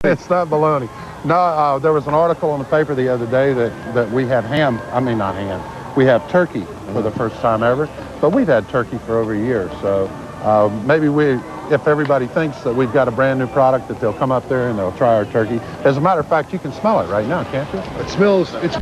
It's not bologna. No, there was an article in the paper the other day that we had we have turkey for the first time ever, but we've had turkey for over a year. So maybe if everybody thinks that we've got a brand new product, that they'll come up there and they'll try our turkey. As a matter of fact, you can smell it right now, can't you? It smells, it's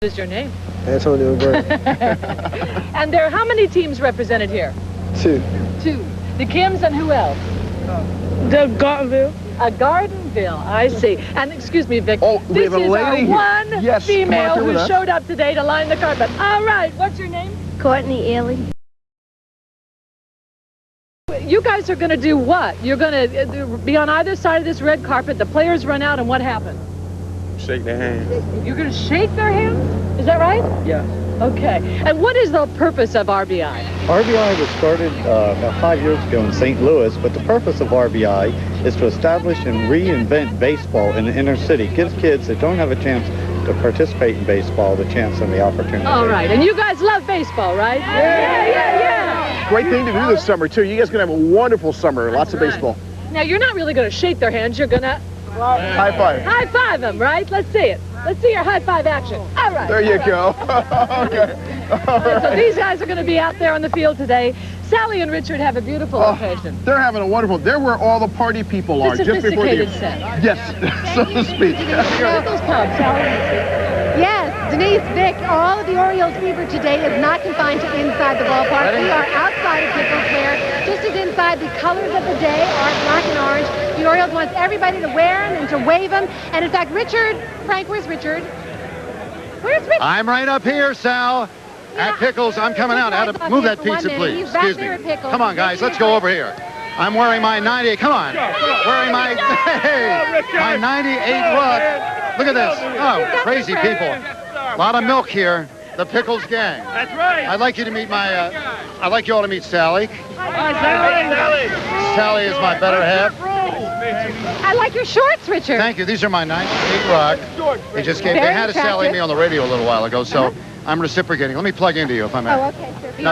What is your name? Antonio Gray. And there are how many teams represented here? Two. Two. The Kims and who else? The Gardenville. Gardenville, I see. And excuse me, Vic. Oh, we this have a is lady our here. one Yes, come on female up here who with us. showed up today to line the carpet. All right, what's your name? Courtney Ely. You guys are going to do what? You're going to be on either side of this red carpet. The players run out, and what happens? Shake their hands. You're going to shake their hands? Is that right? Yeah. Okay. And what is the purpose of RBI? RBI was started about 5 years ago in St. Louis, but the purpose of RBI is to establish and reinvent baseball in the inner city. Gives kids that don't have a chance to participate in baseball the chance and the opportunity. All right. And you guys love baseball, right? Yeah. Great thing to do this summer, too. You guys are going to have a wonderful summer. Lots of baseball. Now, you're not really going to shake their hands. You're going to High five. high five them, right? Let's see it. Let's see your high five action. All right. There you go. Okay. All So right. these guys are going to be out there on the field today. Sally and Richard have a beautiful occasion. They're having a wonderful. They're where all the party people The are. Just before the. sophisticated set. Yes, so to speak. Look at those pubs, Sally. Yes, Denise, Vic, all of the Orioles fever today is not confined to inside the ballpark. We are outside of Pickles where, just as inside, the colors of the day are black and orange. The Orioles wants everybody to wear them and to wave them. And in fact, Richard, Frank, where's Richard? Where's Richard? I'm right up here, Sal. At Pickles, I'm coming out. How to move that pizza, please. Excuse me. Come on, guys, let's go over here. I'm wearing my 98. Come on. Wearing my my 98 rug. Look at this. Oh, crazy people. A lot of milk here. The Pickles gang. That's right. I'd like you to meet my. I'd like you all to meet Sally. Hi, Sally. Sally is my better half. I like your shorts, Richard. Thank you. These are my 98 rug. They just gave. They Very had a Sally attractive. me on the radio a little while ago, so I'm reciprocating. Let me plug into you if I may. Oh, okay, sir.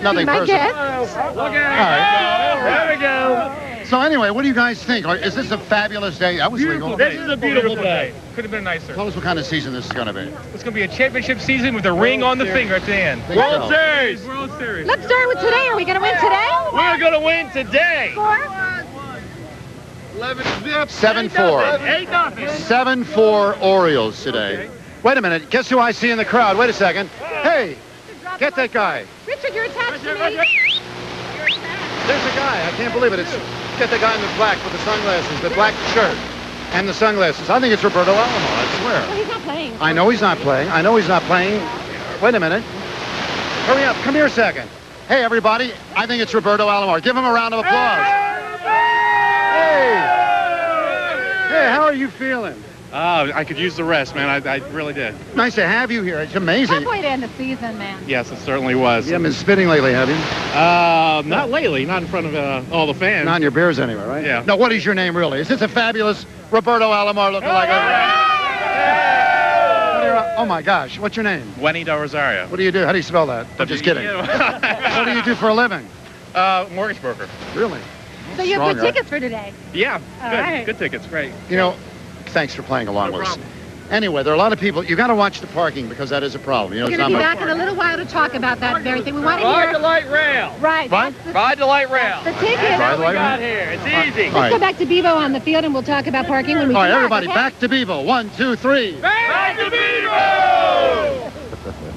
Nothing My personal. guest. Look All at right. it. There we go. So anyway, what do you guys think? Is this a fabulous day? That was legal. This is a beautiful day. Could have been nicer. Tell us what kind of season this is going to be. It's going to be a championship season with a ring on the finger at the end. World Series. World Series. Let's start with today. Are we going to win today? We're going to win today. 7-4. 8-0. 7-4 Orioles today. Wait a minute. Guess who I see in the crowd? Wait a second. Hey, get that guy. Richard, you're attached to me. There's a guy. I can't believe it. Get the guy in the black with the sunglasses, the black shirt, and the sunglasses. I think it's Roberto Alomar, I swear. Well, he's not playing. I know he's not playing. I know he's not playing. Wait a minute. Hurry up. Come here a second. Hey, everybody. I think it's Roberto Alomar. Give him a round of applause. Hey. Hey, how are you feeling? I could use the rest, man. I really did. Nice to have you here. It's amazing. Tough way to end the season, man. Yes, it certainly was. You haven't been spitting lately, have you? Not lately. Not in front of all the fans. Not in your beers anyway, right? Yeah. No, what is your name really? Is this a fabulous Roberto Alomar looking like Oh my gosh, what's your name? Wenny Del Rosario. What do you do? How do you spell that? I'm just kidding. What do you do for a living? Mortgage broker. Really? So you have good tickets for today. Yeah, All good. right. Good tickets, great. You know, thanks for playing along with us. Anyway, there are a lot of people. You got to watch the parking because that is a problem. You know, We're going to be back in a little while to talk about that very thing. We want to Ride hear. the light rail. Right. What? Ride the light rail. The tickets. Ride the light rail? Got here. It's easy. All Let's right. go back to Bevo on the field and we'll talk about parking when we All right, come everybody, okay? back to Bevo. 1, 2, 3. Back to Bevo!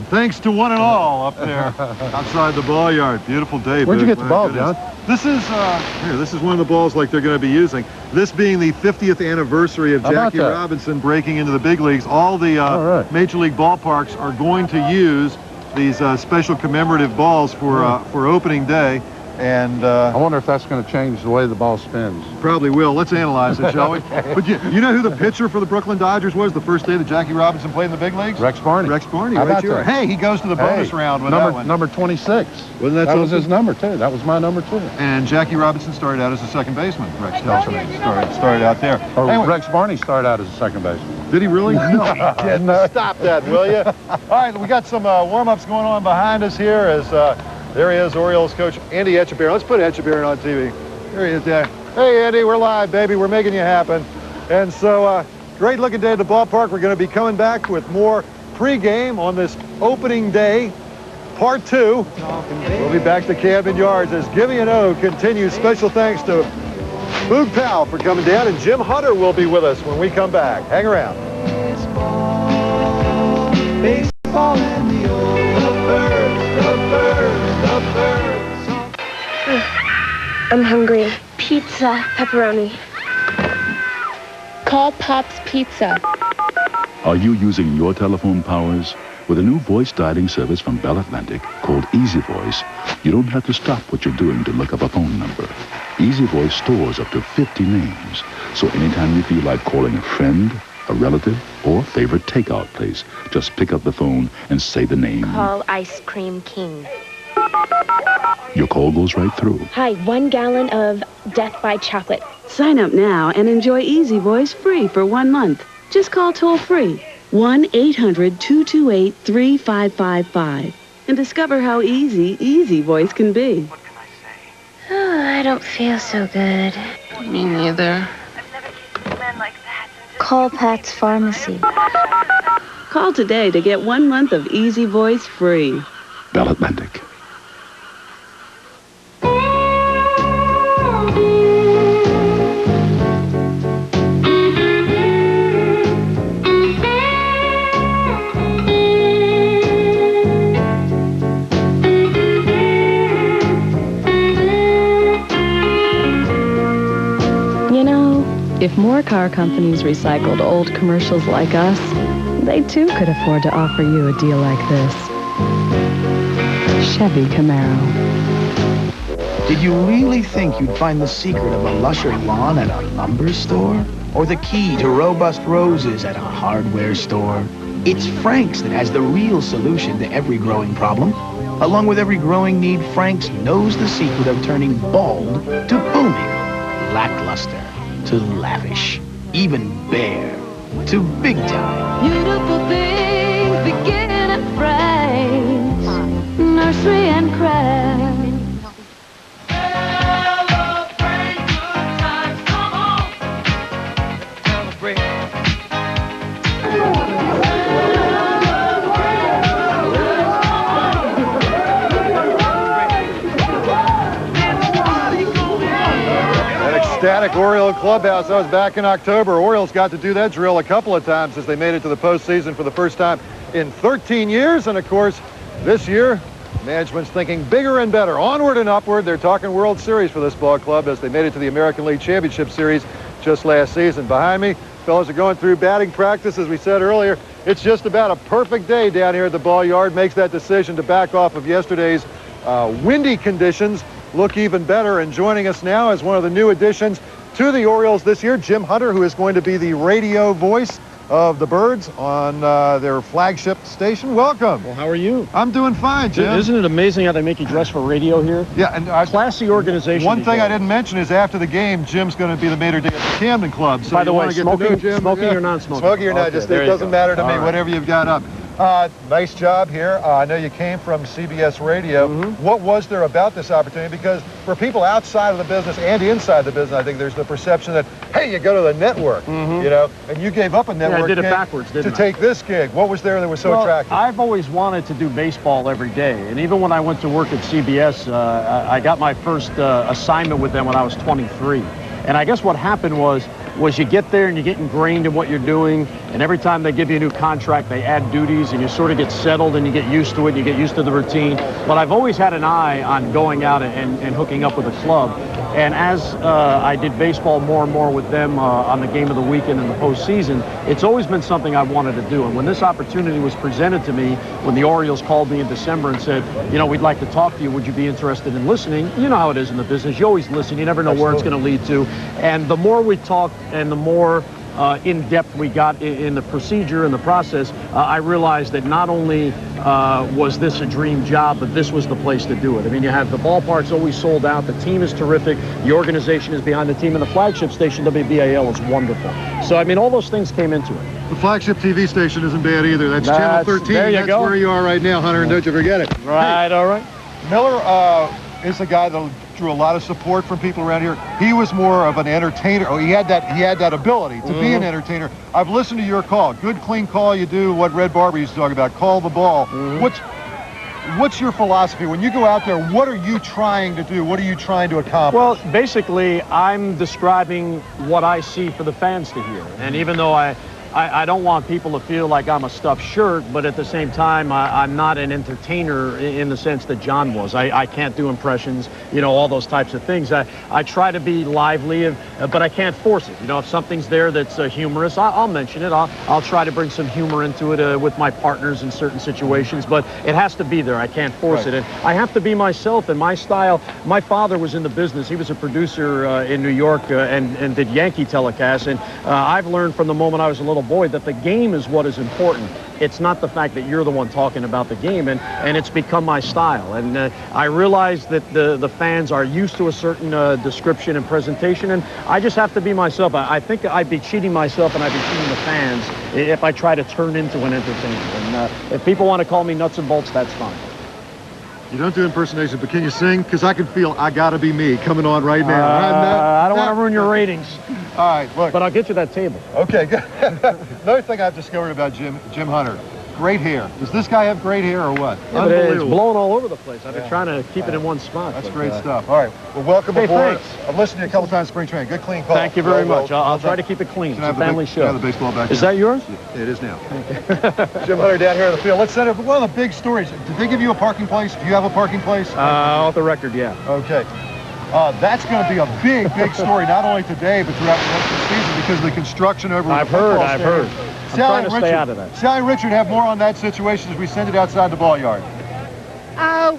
Thanks to one and all up there outside the ball yard. Beautiful day. Where'd you get the My ball, goodness. John? This is here. This is one of the balls like they're going to be using. This being the 50th anniversary of How about Jackie that? Robinson breaking into the big leagues. All the All right. major league ballparks are going to use these special commemorative balls for opening day. And I wonder if that's going to change the way the ball spins. probably will. Let's analyze it, shall we? But you know who the pitcher for the Brooklyn Dodgers was the first day that Jackie Robinson played in the big leagues? Rex Barney. Rex Barney, How right about here. that? Hey, he goes to the bonus round with that one. Number 26. Wasn't that That was something? his number, too. That was my number, too. And Jackie Robinson started out as a second baseman. Rex tells me started out there. Oh, Anyway, Rex Barney started out as a second baseman. did he really? No, he didn't. No. Stop that, will you? All right, we got some warm-ups going on behind us here as there he is, Orioles coach Andy Appier. Let's put Appier on TV. There he is there. Hey, Andy, we're live, baby. We're making you happen. And so, great looking day at the ballpark. We're going to be coming back with more pregame on this opening day, part 2. We'll be back to Camden Yards as Gimme and O continues. Special thanks to Boog Powell for coming down, and Jim Hunter will be with us when we come back. Hang around. Baseball and the I'm hungry. Pizza, pepperoni. Call Pop's Pizza. Are you using your telephone powers? With a new voice dialing service from Bell Atlantic called Easy Voice, you don't have to stop what you're doing to look up a phone number. Easy Voice stores up to 50 names, so anytime you feel like calling a friend, a relative, or favorite takeout place, just pick up the phone and say the name. Call Ice Cream King. Your call goes right through. Hi, 1 gallon of Death by Chocolate. Sign up now and enjoy Easy Voice free for 1 month. Just call toll-free 1-800-228-3555 and discover how easy Easy Voice can be. Oh, I don't feel so good. Me neither. Call Pat's Pharmacy. Call today to get 1 month of Easy Voice free. Bell Atlantic. If more car companies recycled old commercials like us, they too could afford to offer you a deal like this. Chevy Camaro. Did you really think you'd find the secret of a lusher lawn at a lumber store? Or the key to robust roses at a hardware store? It's Frank's that has the real solution to every growing problem. Along with every growing need, Frank's knows the secret of turning bald to booming, lackluster to lavish, even bare to big time. Beautiful things begin at Frank's Nursery and Crafts. Static Oriole Clubhouse. That was back in October. Orioles got to do that drill a couple of times as they made it to the postseason for the first time in 13 years. And, of course, this year, management's thinking bigger and better. Onward and upward. They're talking World Series for this ball club as they made it to the American League Championship Series just last season. Behind me, fellas are going through batting practice. As we said earlier, it's just about a perfect day down here at the ball yard. Makes that decision to back off of yesterday's windy conditions look even better. And joining us now is one of the new additions to the Orioles this year, Jim Hunter, who is going to be the radio voice of the Birds on their flagship station. Welcome. Well, how are you? I'm doing fine, Jim. Isn't it amazing how they make you dress for radio here? Yeah, and classy organization. One thing I didn't mention is after the game, Jim's going to be the maitre d' at the Camden Club. So by the way, smoking or non-smoking? Smoking or not, just it doesn't matter to me. Right. Whatever you've got up. Nice job here. I know you came from CBS Radio. What was there about this opportunity? Because for people outside of the business and inside the business, I think there's the perception that, hey, you go to the network, you know, and you gave up a network I did it backwards, to take this gig. What was there that was so attractive? I've always wanted to do baseball every day. And even when I went to work at CBS, I got my first assignment with them when I was 23. And I guess what happened was you get there and you get ingrained in what you're doing, and every time they give you a new contract, they add duties, and you sort of get settled and you get used to it, and you get used to the routine. But I've always had an eye on going out and hooking up with a club. And as I did baseball more and more with them on the game of the weekend and the postseason, it's always been something I wanted to do. And when this opportunity was presented to me, when the Orioles called me in December and said, you know, we'd like to talk to you, would you be interested in listening? You know how it is in the business. You always listen. You never know where it's going to lead to. And the more we talked and the more in-depth we got in the procedure and the process, I realized that not only was this a dream job, but this was the place to do it. I mean, you have the ballpark's always sold out, the team is terrific, the organization is behind the team, and the flagship station, WBAL, is wonderful. So, I mean, all those things came into it. The flagship TV station isn't bad either. That's Channel 13. That's go. Where you are right now, Hunter, and don't you forget it. Right, all right. Miller is a guy that drew a lot of support from people around here. He was more of an entertainer. Oh, he had that ability to be an entertainer. I've listened to your call. Good, clean call. You do what Red Barber used to talk about. Call the ball. What's your philosophy when you go out there? What are you trying to do? What are you trying to accomplish? Well, basically, I'm describing what I see for the fans to hear. And even though I don't want people to feel like I'm a stuffed shirt, but at the same time, I'm not an entertainer in the sense that John was. I can't do impressions, you know, all those types of things. I try to be lively, but I can't force it. You know, if something's there that's humorous, I'll mention it. I'll try to bring some humor into it with my partners in certain situations, but it has to be there. I can't force it. And I have to be myself and my style. My father was in the business. He was a producer in New York and did Yankee telecasts, and I've learned from the moment I was a little boy that the game is what is important. It's not the fact that you're the one talking about the game, and it's become my style. And I realize that the fans are used to a certain description and presentation, and I just have to be myself. I think I'd be cheating myself and I'd be cheating the fans if I try to turn into an entertainer. And if people want to call me nuts and bolts, that's fine. You don't do impersonation, but can you sing? Because I can feel I Gotta Be Me coming on right now. I don't want to ruin your ratings. All right, look. But I'll get you that table. Okay, good. Another thing I've discovered about Jim Hunter, great hair. Does this guy have great hair or what? Yeah, Unbelievable. it's blowing all over the place. I've been trying to keep it in one spot. That's great stuff. All right, well, welcome aboard. I've listened to you a couple times spring training. Good, clean call. Thank you very much. I'll try to keep it clean. It's a family show. The baseball back Is that yours? Yeah, it is now. Jim Hunter down here on the field. Let's set up one of the big stories. Did they give you a parking place? Do you have a parking place? Off the record, yeah. Okay. That's going to be a big story, not only today, but throughout the rest of the season because of the construction over I've heard. I'm trying to stay out of that. Sally and Richard have more on that situation as we send it outside the ball yard.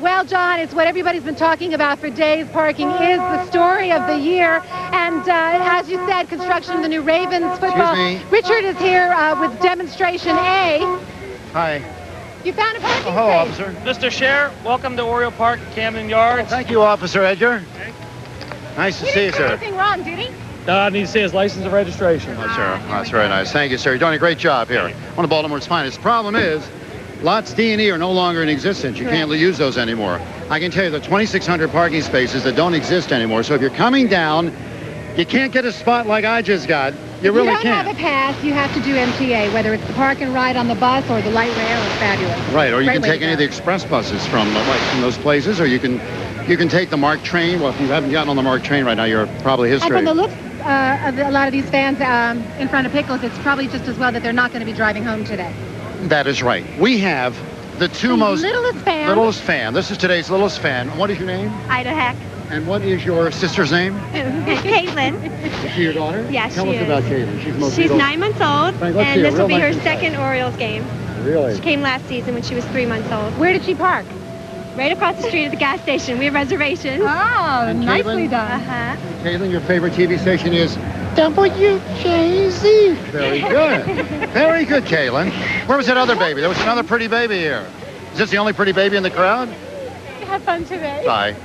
Well, John, it's what everybody's been talking about for days. Parking is the story of the year. And as you said, construction of the new Ravens football. Richard is here with demonstration A. Hi. You found a parking space. Hello, officer. Mr. Scher, welcome to Oriole Park, Camden Yards. Thank you, Officer Edgar. Nice to see you, sir. Anything wrong, did he? I need to see his license and registration. Oh, sir. That's very nice. Thank you, sir. You're doing a great job here. One of Baltimore's finest. The problem is, lots D and E are no longer in existence. You can't use those anymore. I can tell you there are 2,600 parking spaces that don't exist anymore. So if you're coming down, you can't get a spot like I just got. You really can't. If you don't have a pass, you have to do MTA, whether it's the park and ride on the bus or the light rail. It's fabulous. Right, or you can take any of the express buses from those places, or you can You can take the MARC train. Well, if you haven't gotten on the MARC train right now, you're probably And history. from the looks of a lot of these fans in front of Pickles, it's probably just as well that they're not going to be driving home today. That is right. We have the two most littlest fan. Littlest fan. This is today's littlest fan. What is your name? Ida Heck. And what is your sister's name? Caitlin. Is she your daughter? Yes, Tell she us is. about Caitlin. She's 9 months old, Frank, let's and see her this will real be her nice and second Orioles game. Really? She came last season when she was 3 months old. Where did she park? Right across the street at the gas station. We have reservations. Oh, And nicely Caitlin? done. Caitlin, your favorite TV station is WJZ. Very good. Very good, Caitlin. Where was that other baby? There was another pretty baby here. Is this the only pretty baby in the crowd? Have fun today. Bye.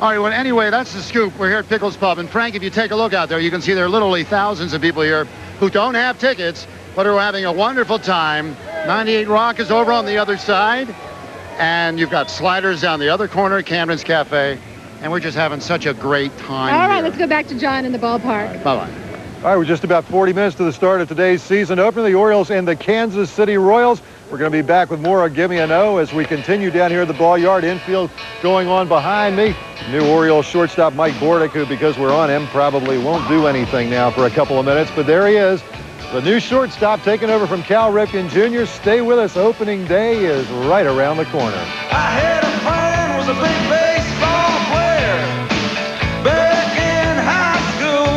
All right, well, anyway, that's the scoop. We're here at Pickles Pub. And Frank, if you take a look out there, you can see there are literally thousands of people here who don't have tickets, but are having a wonderful time. 98 Rock is over on the other side. And you've got Sliders down the other corner, Camden's Cafe. And we're just having such a great time All right, here. let's go back to John in the ballpark. Bye-bye. All right, we're just about 40 minutes to the start of today's season opener. The Orioles and the Kansas City Royals. We're going to be back with more of Gimme a No as we continue down here at the ball yard. Infield going on behind me. New Orioles shortstop Mike Bordick, who, because we're on him, probably won't do anything now for a couple of minutes. But there he is, the new shortstop taking over from Cal Ripken Jr. Stay with us. Opening day is right around the corner. I had a friend was a big baseball player back in high school.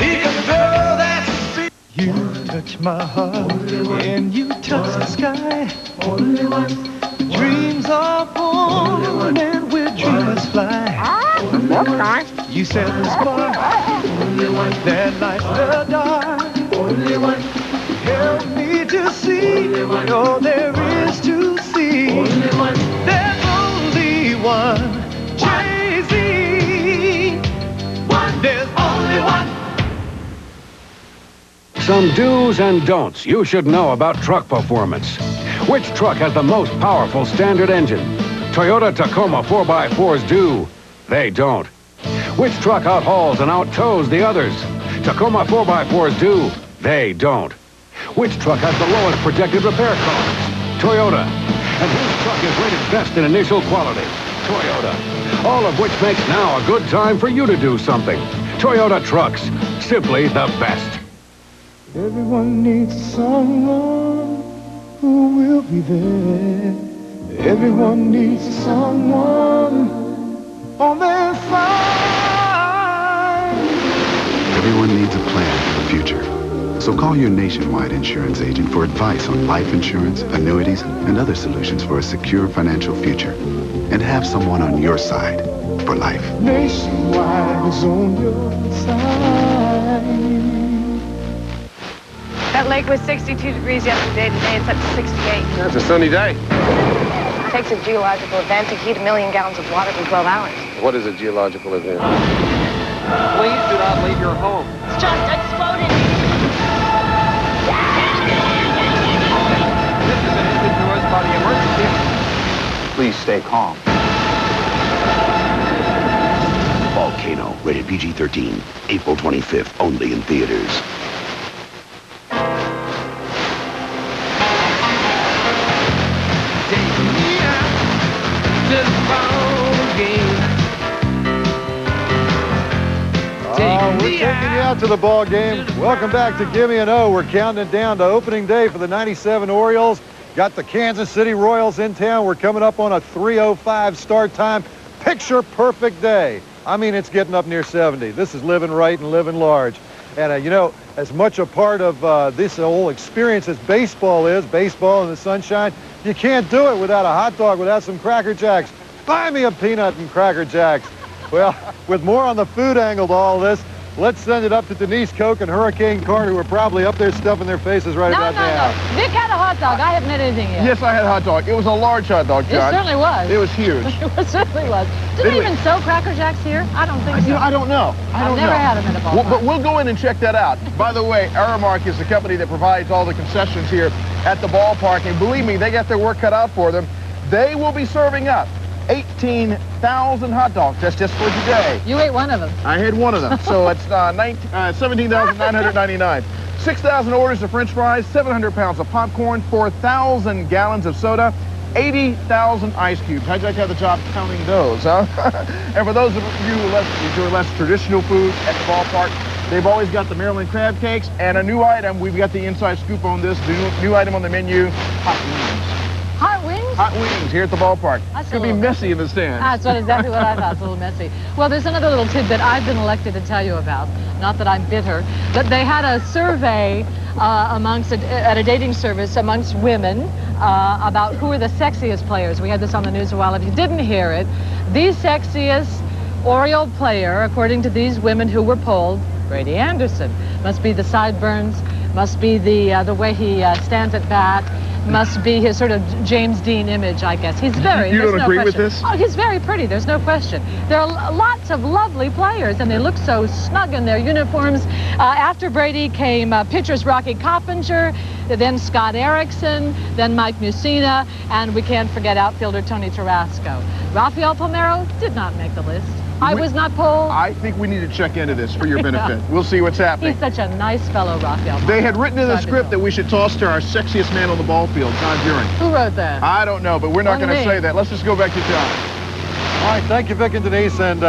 He could throw that seat. You touch my heart and you touch the sky. Only one. Dreams are born and where dreamers fly. You set the spark that lights the dark. Only one. Help me to see all there is to see. Only one. There's only one. Jay-Z. One. There's only one. Some do's and don'ts you should know about truck performance. Which truck has the most powerful standard engine? Toyota Tacoma 4x4s do. They don't. Which truck outhauls and outtows the others? Tacoma 4x4s do. They don't. Which truck has the lowest projected repair costs? Toyota. And whose truck is rated best in initial quality? Toyota. All of which makes now a good time for you to do something. Toyota trucks. Simply the best. Everyone needs someone who will be there. Everyone needs someone on their side. Everyone needs a plan for the future. So call your nationwide insurance agent for advice on life insurance, annuities, and other solutions for a secure financial future. And have someone on your side for life. Nationwide is on your side. That lake was 62 degrees yesterday. Today it's up to 68. It's a sunny day. It takes a geological event to heat 1 million gallons of water for 12 hours. What is a geological event? Please do not leave your home. It's just exploded. This is an instant noise by the emergency. Please stay calm. Volcano, rated PG-13. April 25th, only in theaters. We're taking you out to the ball game. Welcome back to Gimme an O. We're counting it down to opening day for the 97 Orioles. Got the Kansas City Royals in town. We're coming up on a 3:05 start time. Picture perfect day. I mean, it's getting up near 70. This is living right and living large. And, you know, as much a part of this whole experience as baseball is, baseball in the sunshine, you can't do it without a hot dog, without some Cracker Jacks. Buy me a peanut and Cracker Jacks. Well, with more on the food angle to all this, let's send it up to Denise Koch and Hurricane Carter, who are probably up there stuffing their faces right about now. No. Vic had a hot dog. I haven't had anything yet. Yes, I had a hot dog. It was a large hot dog, John. It certainly was. It was huge. It certainly was. Do they even sell Cracker Jacks here? I don't think so. I don't know. I've never had them in a ballpark. But we'll go in and check that out. By the way, Aramark is the company that provides all the concessions here at the ballpark. And believe me, they got their work cut out for them. They will be serving up 18,000 hot dogs. That's just for today. You ate one of them. I had one of them. So it's 17,999. 6,000 orders of French fries, 700 pounds of popcorn, 4,000 gallons of soda, 80,000 ice cubes. How'd you like to have the job counting those, huh? And for those of you who enjoy less traditional food at the ballpark, they've always got the Maryland crab cakes, and a new item. We've got the inside scoop on this. The new item on the menu, hot wings. Hot wings? Hot wings here at the ballpark. It's going to be messy in the stands. That's exactly what I thought. It's a little messy. Well, there's another little tidbit I've been elected to tell you about. Not that I'm bitter, but they had a survey at a dating service amongst women about who are the sexiest players. We had this on the news a while. If you didn't hear it, the sexiest Oriole player, according to these women who were polled, Brady Anderson. Must be the sideburns, must be the way he stands at bat, must be his sort of James Dean image, I guess. He's very... You don't agree question. with this? Oh, he's very pretty. There's no question. There are lots of lovely players, and they look so snug in their uniforms. After Brady came pitchers Rocky Coppinger, then Scott Erickson, then Mike Mussina, and we can't forget outfielder Tony Tarasco. Rafael Palmeiro did not make the list. I was not polled. I think we need to check into this for your benefit. We'll see what's happening. He's such a nice fellow, Rafael. They had written in the script that we should toss to our sexiest man on the ball field, John Buren. Who wrote that? I don't know, but we're not going to say that. Let's just go back to John. All right, thank you, Vic and Denise, and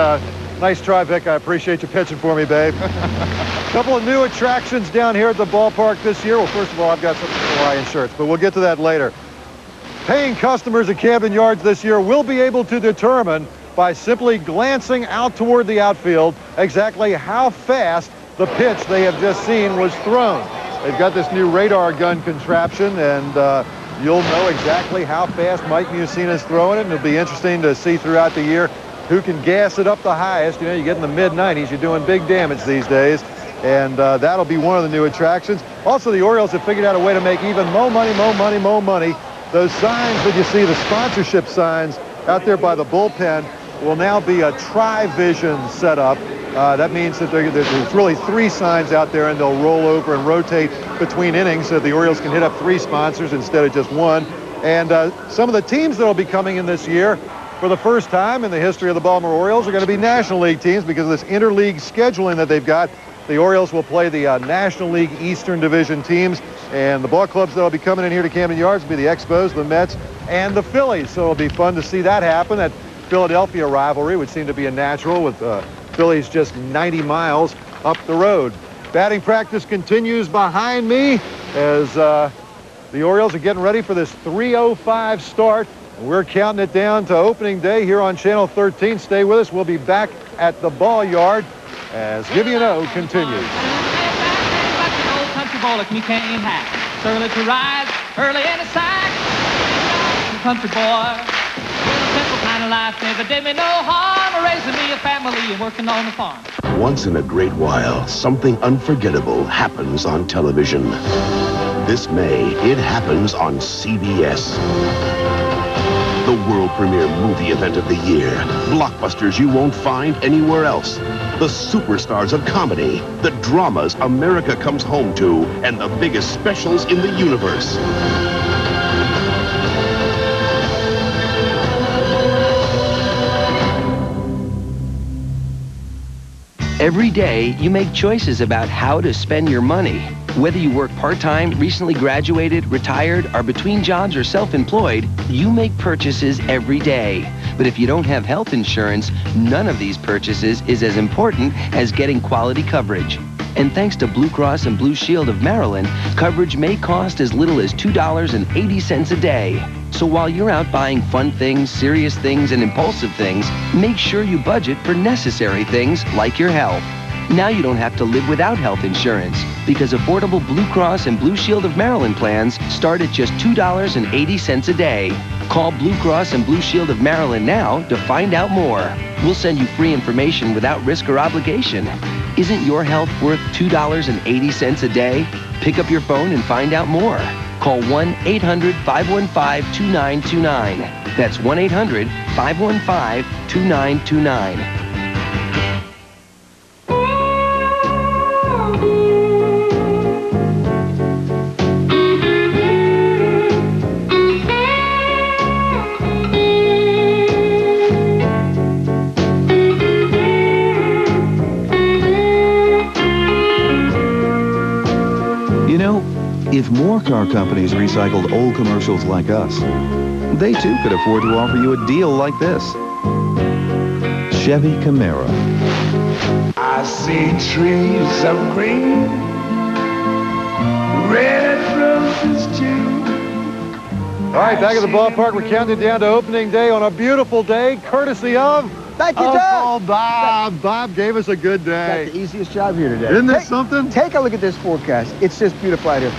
nice try, Vic. I appreciate you pitching for me, babe. A couple of new attractions down here at the ballpark this year. Well, first of all, I've got some Hawaiian shirts, but we'll get to that later. Paying customers at Camden Yards this year will be able to determine by simply glancing out toward the outfield exactly how fast the pitch they have just seen was thrown. They've got this new radar gun contraption, and you'll know exactly how fast Mike Mussina is throwing it, and it'll be interesting to see throughout the year who can gas it up the highest. You know, you get in the mid-90s, you're doing big damage these days, and that'll be one of the new attractions. Also, the Orioles have figured out a way to make even more money, more money, more money. Those signs that you see, the sponsorship signs out there by the bullpen, will now be a tri-vision setup. That means that there's really 3 signs out there, and they'll roll over and rotate between innings so the Orioles can hit up 3 sponsors instead of just 1. And some of the teams that will be coming in this year for the first time in the history of the Baltimore Orioles are going to be National League teams because of this interleague scheduling that they've got. The Orioles will play the National League Eastern Division teams, and the ball clubs that will be coming in here to Camden Yards will be the Expos, the Mets, and the Phillies. So it'll be fun to see that happen. That Philadelphia rivalry would seem to be a natural with Phillies just 90 miles up the road. Batting practice continues behind me as the Orioles are getting ready for this 3:05 start. We're counting it down to opening day here on Channel 13. Stay with us. We'll be back at the ball yard as Give You Know continues. Country boy like me can't have. It's early to rise, early in the sack. Country boy. Simple kind of life never did me no harm, raising me a family and working on the farm. Once in a great while, something unforgettable happens on television. This May, it happens on CBS. The world premiere movie event of the year. Blockbusters you won't find anywhere else. The superstars of comedy, the dramas America comes home to, and the biggest specials in the universe. Every day, you make choices about how to spend your money. Whether you work part-time, recently graduated, retired, are between jobs, or self-employed, you make purchases every day. But if you don't have health insurance, none of these purchases is as important as getting quality coverage. And thanks to Blue Cross and Blue Shield of Maryland, coverage may cost as little as $2.80 a day. So while you're out buying fun things, serious things, and impulsive things, make sure you budget for necessary things like your health. Now you don't have to live without health insurance because affordable Blue Cross and Blue Shield of Maryland plans start at just $2.80 a day. Call Blue Cross and Blue Shield of Maryland now to find out more. We'll send you free information without risk or obligation. Isn't your health worth $2.80 a day? Pick up your phone and find out more. Call 1-800-515-2929. That's 1-800-515-2929. If more car companies recycled old commercials like us, they too could afford to offer you a deal like this. Chevy Camaro. I see trees of green, red roses too. All right, back at the ballpark. We're counting down to opening day on a beautiful day, courtesy of Thank you, Uncle Bob. Bob gave us a good day. Got the easiest job here today. Isn't this something? Take a look at this forecast. It's just beautiful out here.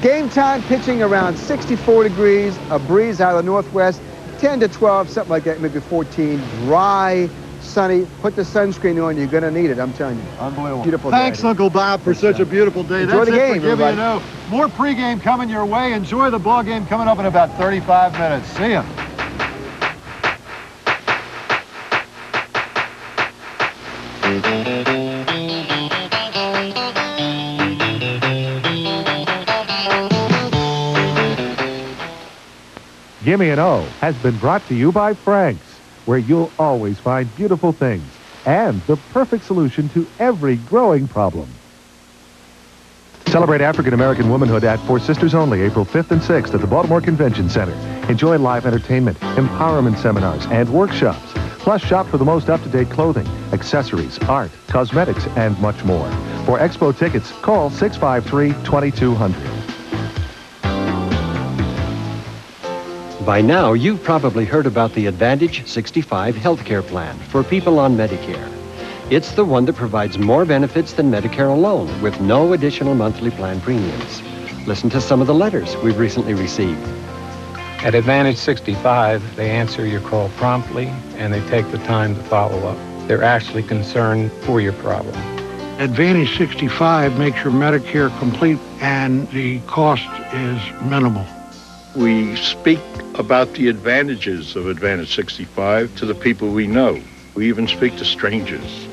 Game time pitching around 64 degrees, a breeze out of the northwest, 10 to 12, something like that, maybe 14. Dry, sunny. Put the sunscreen on. You're going to need it, I'm telling you. Unbelievable. Beautiful Thanks, day. Uncle Bob, for such a beautiful day. Enjoy That's the game, it for Give Me a No. More pregame coming your way. Enjoy the ball game coming up in about 35 minutes. See ya. Gimme an O has been brought to you by Frank's, where you'll always find beautiful things and the perfect solution to every growing problem. Celebrate African American womanhood at Four Sisters Only, April 5th and 6th at the Baltimore Convention Center. Enjoy live entertainment, empowerment seminars, and workshops. Plus, shop for the most up-to-date clothing, accessories, art, cosmetics, and much more. For expo tickets, call 653-2200. By now, you've probably heard about the Advantage 65 healthcare plan for people on Medicare. It's the one that provides more benefits than Medicare alone, with no additional monthly plan premiums. Listen to some of the letters we've recently received. At Advantage 65, they answer your call promptly, and they take the time to follow up. They're actually concerned for your problem. Advantage 65 makes your Medicare complete, and the cost is minimal. We speak about the advantages of Advantage 65 to the people we know. We even speak to strangers.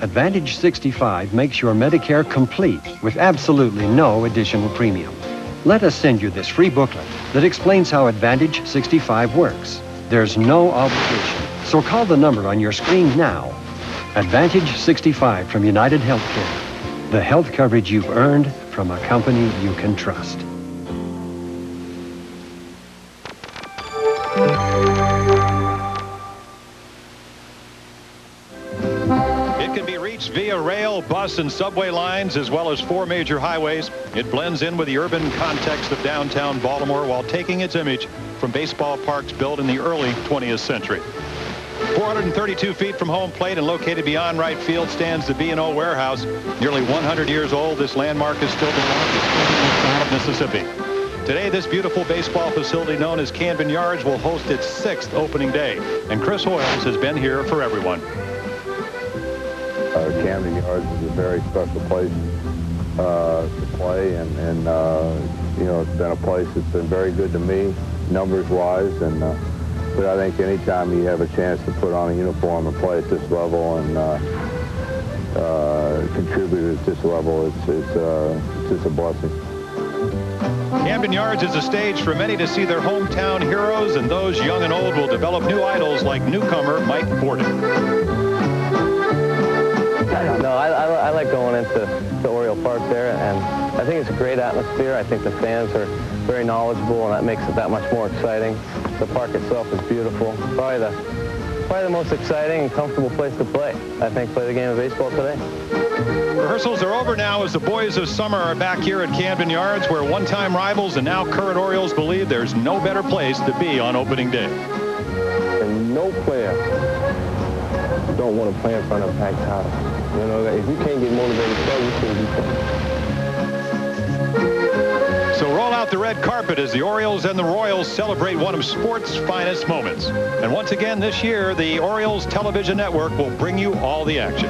Advantage 65 makes your Medicare complete with absolutely no additional premium. Let us send you this free booklet that explains how Advantage 65 works. There's no obligation, so call the number on your screen now. Advantage 65 from United Healthcare. The health coverage you've earned from a company you can trust. It can be reached via rail, bus, and subway lines, as well as 4 major highways. It blends in with the urban context of downtown Baltimore while taking its image from baseball parks built in the early 20th century. 432 feet from home plate and located beyond right field stands the B&O Warehouse. Nearly 100 years old, this landmark is still the largest building in of Mississippi. Today, this beautiful baseball facility known as Camden Yards will host its 6th opening day. And Chris Hoyles has been here for everyone. Camden Yards is a very special place to play, and you know, it's been a place that's been very good to me, numbers-wise, and but I think anytime you have a chance to put on a uniform and play at this level and contribute at this level, it's just a blessing. Camden Yards is a stage for many to see their hometown heroes, and those young and old will develop new idols like newcomer Mike Borden. No, I like going into the Oriole Park there, and I think it's a great atmosphere. I think the fans are very knowledgeable, and that makes it that much more exciting. The park itself is beautiful. Probably the most exciting and comfortable place to play. I think play the game of baseball today. Rehearsals are over now as the boys of summer are back here at Camden Yards, where one-time rivals and now current Orioles believe there's no better place to be on opening day. And no player don't want to play in front of a packed house. You know, if you can't get motivated to play, you shouldn't be playing. So roll out the red carpet as the Orioles and the Royals celebrate one of sports' finest moments. And once again this year, the Orioles Television Network will bring you all the action.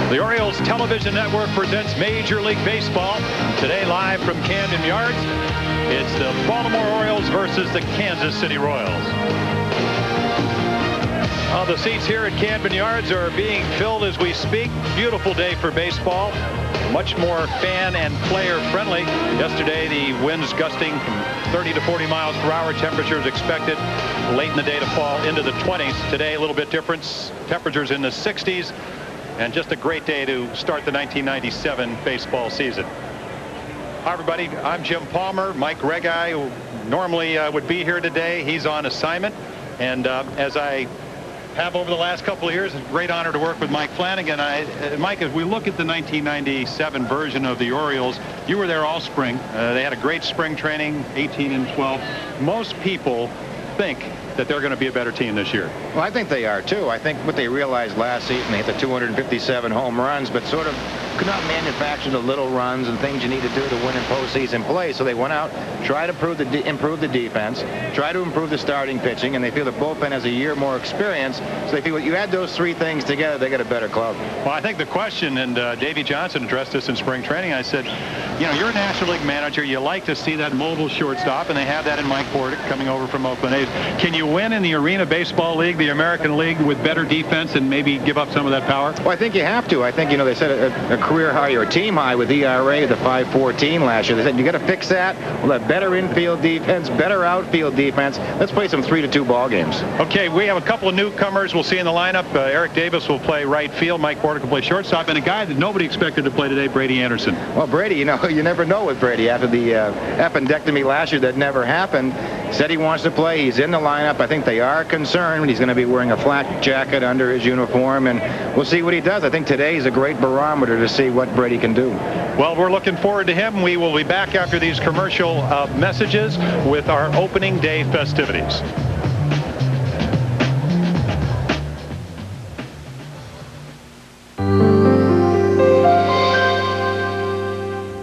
The Orioles Television Network presents Major League Baseball. Today, live from Camden Yards, it's the Baltimore Orioles versus the Kansas City Royals. The seats here at Camden Yards are being filled as we speak. Beautiful day for baseball. Much more fan and player friendly. Yesterday, the winds gusting from 30 to 40 miles per hour. Temperatures expected late in the day to fall into the 20s. Today, a little bit different. Temperatures in the 60s. and just a great day to start the 1997 baseball season. Hi, everybody. I'm Jim Palmer. Mike Regai, who normally would be here today, he's on assignment. And as I have over the last couple of years, it's a great honor to work with Mike Flanagan. Mike, as we look at the 1997 version of the Orioles, you were there all spring. They had a great spring training, 18 and 12. Most people think that they're going to be a better team this year. Well, I think they are, too. I think what they realized last season, they hit the 257 home runs, but sort of could not manufacture the little runs and things you need to do to win in postseason play. So they went out, tried to improve the defense, try to improve the starting pitching, and they feel the bullpen has a year more experience. So they feel when you add those three things together, they get a better club. Well, I think the question, and Davey Johnson addressed this in spring training, I said, you know, you're a National League manager. You like to see that mobile shortstop, and they have that in Mike Portick coming over from Oakland A's. Can you win in the Arena Baseball League, the American League, with better defense and maybe give up some of that power? Well, I think you have to. I think, you know, they said a career high or a team high with ERA, the 5.14 last year. They said you got to fix that. We'll have better infield defense, better outfield defense. Let's play some 3-2 ball games. Okay, we have a couple of newcomers we'll see in the lineup. Eric Davis will play right field. Mike Portick will play shortstop. And a guy that nobody expected to play today, Brady Anderson. Well, Brady, you know, you never know with Brady. After the appendectomy last year that never happened, said he wants to play. He's in the lineup. I think they are concerned. He's going to be wearing a flat jacket under his uniform, and we'll see what he does. I think today is a great barometer to see what Brady can do. Well, we're looking forward to him. We will be back after these commercial messages with our opening day festivities.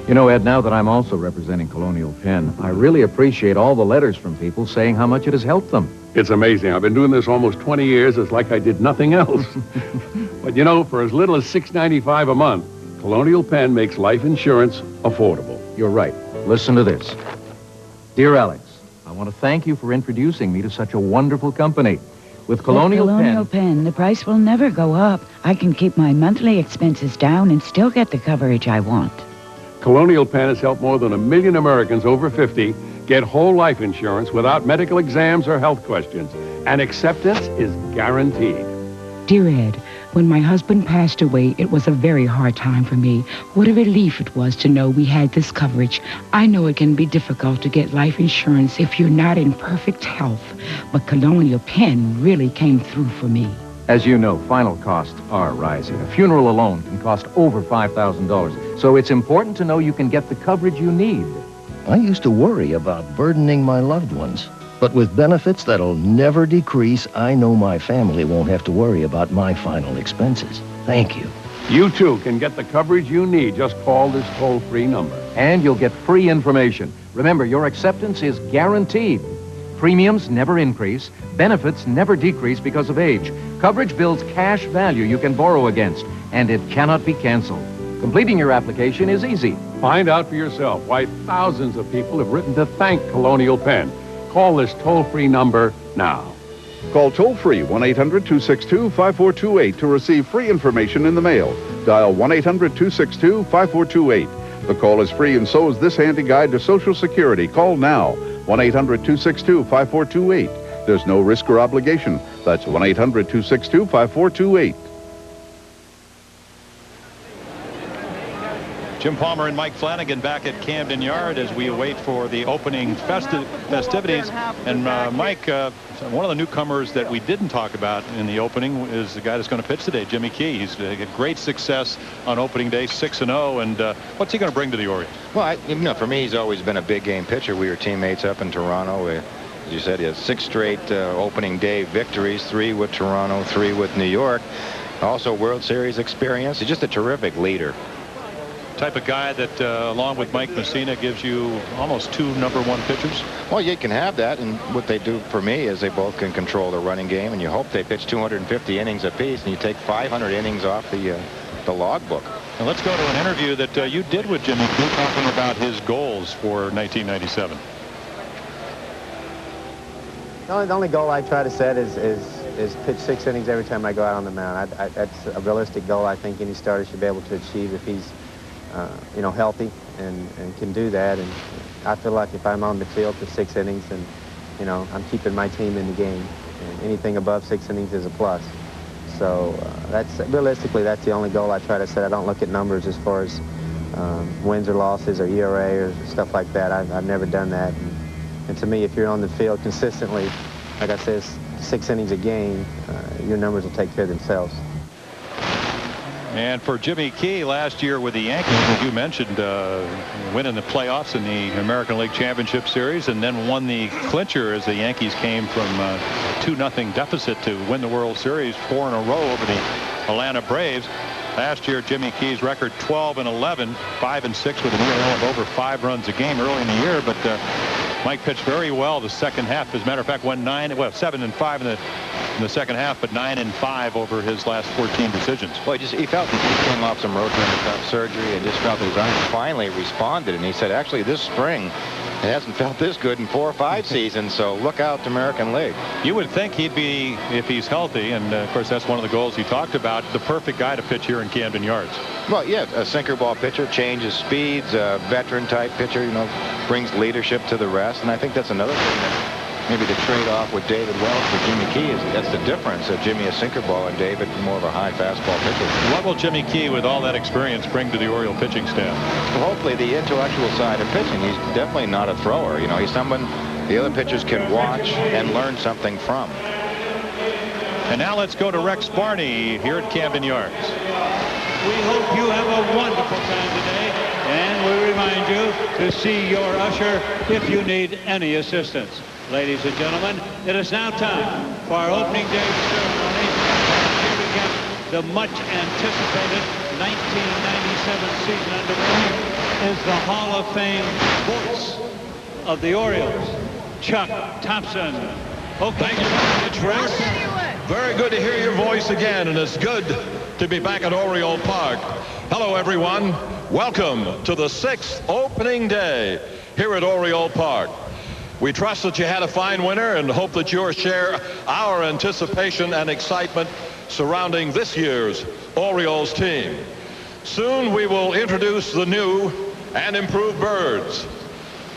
You know, Ed, now that I'm also representing Colonial Penn, I really appreciate all the letters from people saying how much it has helped them. It's amazing. I've been doing this almost 20 years. It's like I did nothing else. But, you know, for as little as $6.95 a month, Colonial Penn makes life insurance affordable. You're right. Listen to this. Dear Alex, I want to thank you for introducing me to such a wonderful company. With Colonial Penn, the price will never go up. I can keep my monthly expenses down and still get the coverage I want. Colonial Penn has helped more than 1 million Americans over 50 get whole life insurance without medical exams or health questions. And acceptance is guaranteed. Dear Ed, when my husband passed away, it was a very hard time for me. What a relief it was to know we had this coverage. I know it can be difficult to get life insurance if you're not in perfect health, but Colonial Penn really came through for me. As you know, final costs are rising. A funeral alone can cost over $5,000. So it's important to know you can get the coverage you need. I used to worry about burdening my loved ones. But with benefits that'll never decrease, I know my family won't have to worry about my final expenses. Thank you. You, too, can get the coverage you need. Just call this toll-free number. And you'll get free information. Remember, your acceptance is guaranteed. Premiums never increase. Benefits never decrease because of age. Coverage builds cash value you can borrow against, and it cannot be canceled. Completing your application is easy. Find out for yourself why thousands of people have written to thank Colonial Penn. Call this toll-free number now. Call toll-free 1-800-262-5428 to receive free information in the mail. Dial 1-800-262-5428. The call is free, and so is this handy guide to Social Security. Call now. 1-800-262-5428. There's no risk or obligation. That's 1-800-262-5428. Jim Palmer and Mike Flanagan back at Camden Yard as we await for the opening festivities. And Mike, one of the newcomers that we didn't talk about in the opening is the guy that's going to pitch today, Jimmy Key. He's had great success on opening day, 6-0. And what's he going to bring to the Orioles? Well, you know, for me, he's always been a big game pitcher. We were teammates up in Toronto. As you said, he has 6 straight opening day victories, 3 with Toronto, 3 with New York. Also World Series experience. He's just a terrific leader. Type of guy that, along with Mike Messina, gives you almost 2 #1 pitchers? Well, you can have that, and what they do for me is they both can control the running game, and you hope they pitch 250 innings apiece, and you take 500 innings off the logbook. And let's go to an interview that you did with Jimmy Key, talking about his goals for 1997. The only goal I try to set is pitch 6 innings every time I go out on the mound. That's a realistic goal I think any starter should be able to achieve if he's you know, healthy and can do that. And I feel like if I'm on the field for 6 innings, and you know, I'm keeping my team in the game. And anything above 6 innings is a plus. So realistically, that's the only goal I try to set. I don't look at numbers as far as wins or losses or ERA or stuff like that. I've never done that. And to me, if you're on the field consistently, like I said, 6 innings a game, your numbers will take care of themselves. And for Jimmy Key last year with the Yankees, as you mentioned, winning the playoffs in the American League Championship Series, and then won the clincher as the Yankees came from a 2-0 deficit to win the World Series 4 in a row over the Atlanta Braves. Last year, Jimmy Key's record 12-11, 5-6 with an ERA of over 5 runs a game early in the year, but Mike pitched very well the second half. As a matter of fact, went 7-5 in the second half, but 9-5 over his last 14 decisions. Well, he felt he came off some rotator cuff surgery and just felt his arm finally responded. And he said, actually, this spring, it hasn't felt this good in 4 or 5 seasons, so look out to American League. You would think he'd be, if he's healthy, and of course that's one of the goals he talked about, the perfect guy to pitch here in Camden Yards. Well, yeah, a sinker ball pitcher, changes speeds, a veteran type pitcher, you know, brings leadership to the rest. And I think that's another thing that maybe the trade-off with David Wells for Jimmy Key is that's the difference. Jimmy a sinker ball and David more of a high fastball pitcher. What will Jimmy Key, with all that experience, bring to the Oriole pitching staff? Well, hopefully the intellectual side of pitching. He's definitely not a thrower. You know, he's someone the other pitchers can watch and learn something from. And now let's go to Rex Barney here at Camden Yards. We hope you have a wonderful time today, and we remind you to see your usher if you need any assistance. Ladies and gentlemen, it is now time for our opening day ceremony. Here we get the much anticipated 1997 season underway is the Hall of Fame voice of the Orioles, Chuck Thompson. Okay. Thank you very much, Rex. Very good to hear your voice again, and it's good to be back at Oriole Park. Hello, everyone. Welcome to the 6th opening day here at Oriole Park. We trust that you had a fine winter and hope that you'll share our anticipation and excitement surrounding this year's Orioles team. Soon we will introduce the new and improved birds.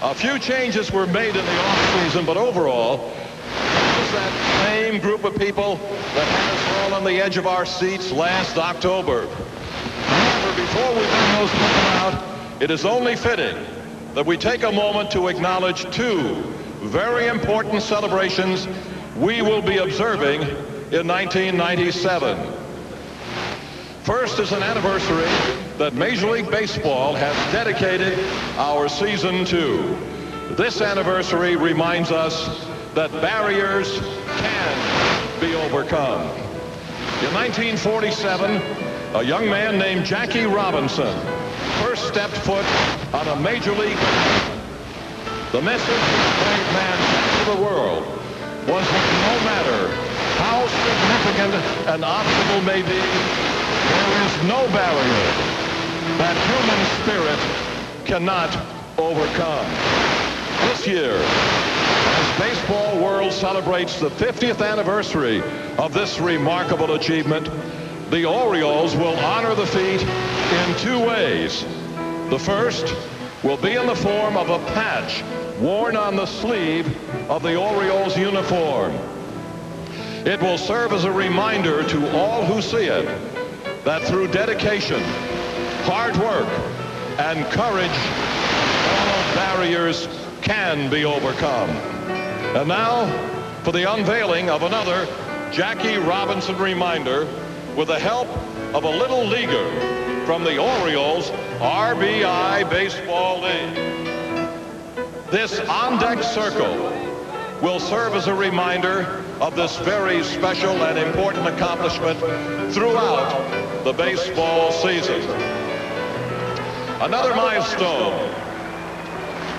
A few changes were made in the offseason, but overall, it was that same group of people that had us all on the edge of our seats last October. However, before we bring those people out, it is only fitting that we take a moment to acknowledge 2 very important celebrations we will be observing in 1997. First is an anniversary that Major League Baseball has dedicated our season to. This anniversary reminds us that barriers can be overcome. In 1947, a young man named Jackie Robinson first stepped foot on a major league. The message this brave man sent to the world was that no matter how significant an obstacle may be, there is no barrier that human spirit cannot overcome. This year, as baseball world celebrates the 50th anniversary of this remarkable achievement, the Orioles will honor the feat in 2 ways. The first will be in the form of a patch worn on the sleeve of the Orioles uniform. It will serve as a reminder to all who see it that through dedication, hard work, and courage, all barriers can be overcome. And now, for the unveiling of another Jackie Robinson reminder with the help of a little leaguer from the Orioles RBI Baseball League. This on-deck circle will serve as a reminder of this very special and important accomplishment throughout the baseball season. Another milestone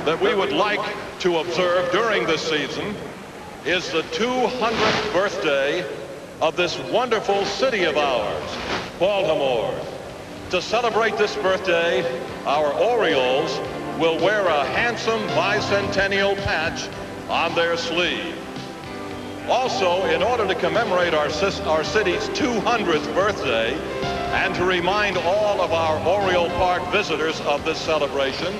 that we would like to observe during this season is the 200th birthday of this wonderful city of ours, Baltimore. To celebrate this birthday, our Orioles will wear a handsome bicentennial patch on their sleeve. Also, in order to commemorate our city's 200th birthday and to remind all of our Oriole Park visitors of this celebration,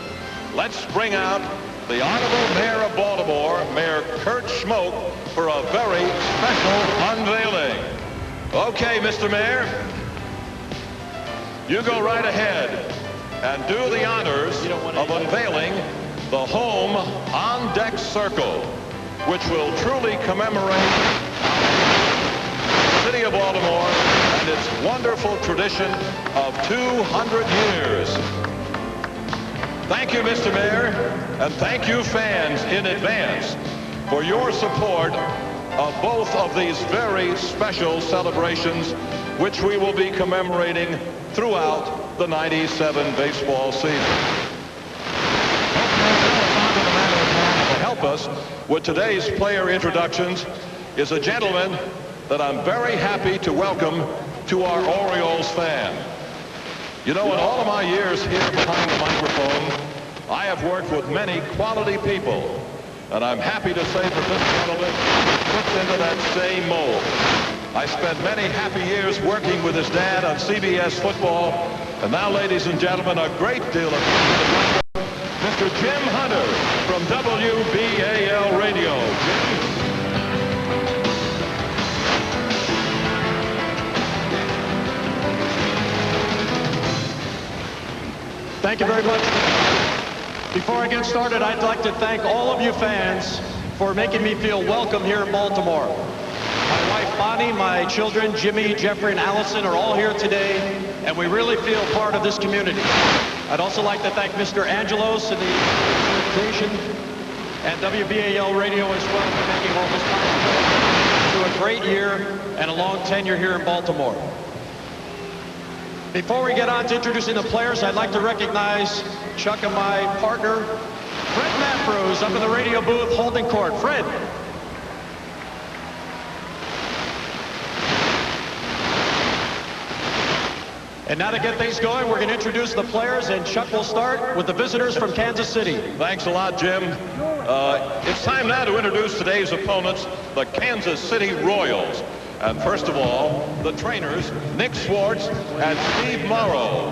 let's bring out the Honorable Mayor of Baltimore, Mayor Kurt Schmoke, for a very special unveiling. Okay, Mr. Mayor, you go right ahead and do the honors of unveiling the home on deck circle, which will truly commemorate the city of Baltimore and its wonderful tradition of 200 years. Thank you, Mr. Mayor, and thank you, fans, in advance for your support of both of these very special celebrations, which we will be commemorating throughout the '97 baseball season. To help us with today's player introductions is a gentleman that I'm very happy to welcome to our Orioles fan. You know, in all of my years here behind the microphone, I have worked with many quality people, and I'm happy to say that this gentleman fits into that same mold. I spent many happy years working with his dad on CBS football, and now, ladies and gentlemen, a great deal of Mr. Jim Hunter from WBAL Radio. Jim. Thank you very much. Before I get started, I'd like to thank all of you fans for making me feel welcome here in Baltimore. My wife Bonnie, my children Jimmy, Jeffrey, and Allison are all here today, and we really feel part of this community. I'd also like to thank Mr. Angelos and the organization and WBAL Radio as well for making all this possible. To a great year and a long tenure here in Baltimore. Before we get on to introducing the players, I'd like to recognize Chuck and my partner, Fred Mafrose, up in the radio booth holding court. Fred. And now to get things going, we're going to introduce the players, and Chuck will start with the visitors from Kansas City. Thanks a lot, Jim. It's time now to introduce today's opponents, the Kansas City Royals. And first of all, the trainers, Nick Swartz and Steve Morrow.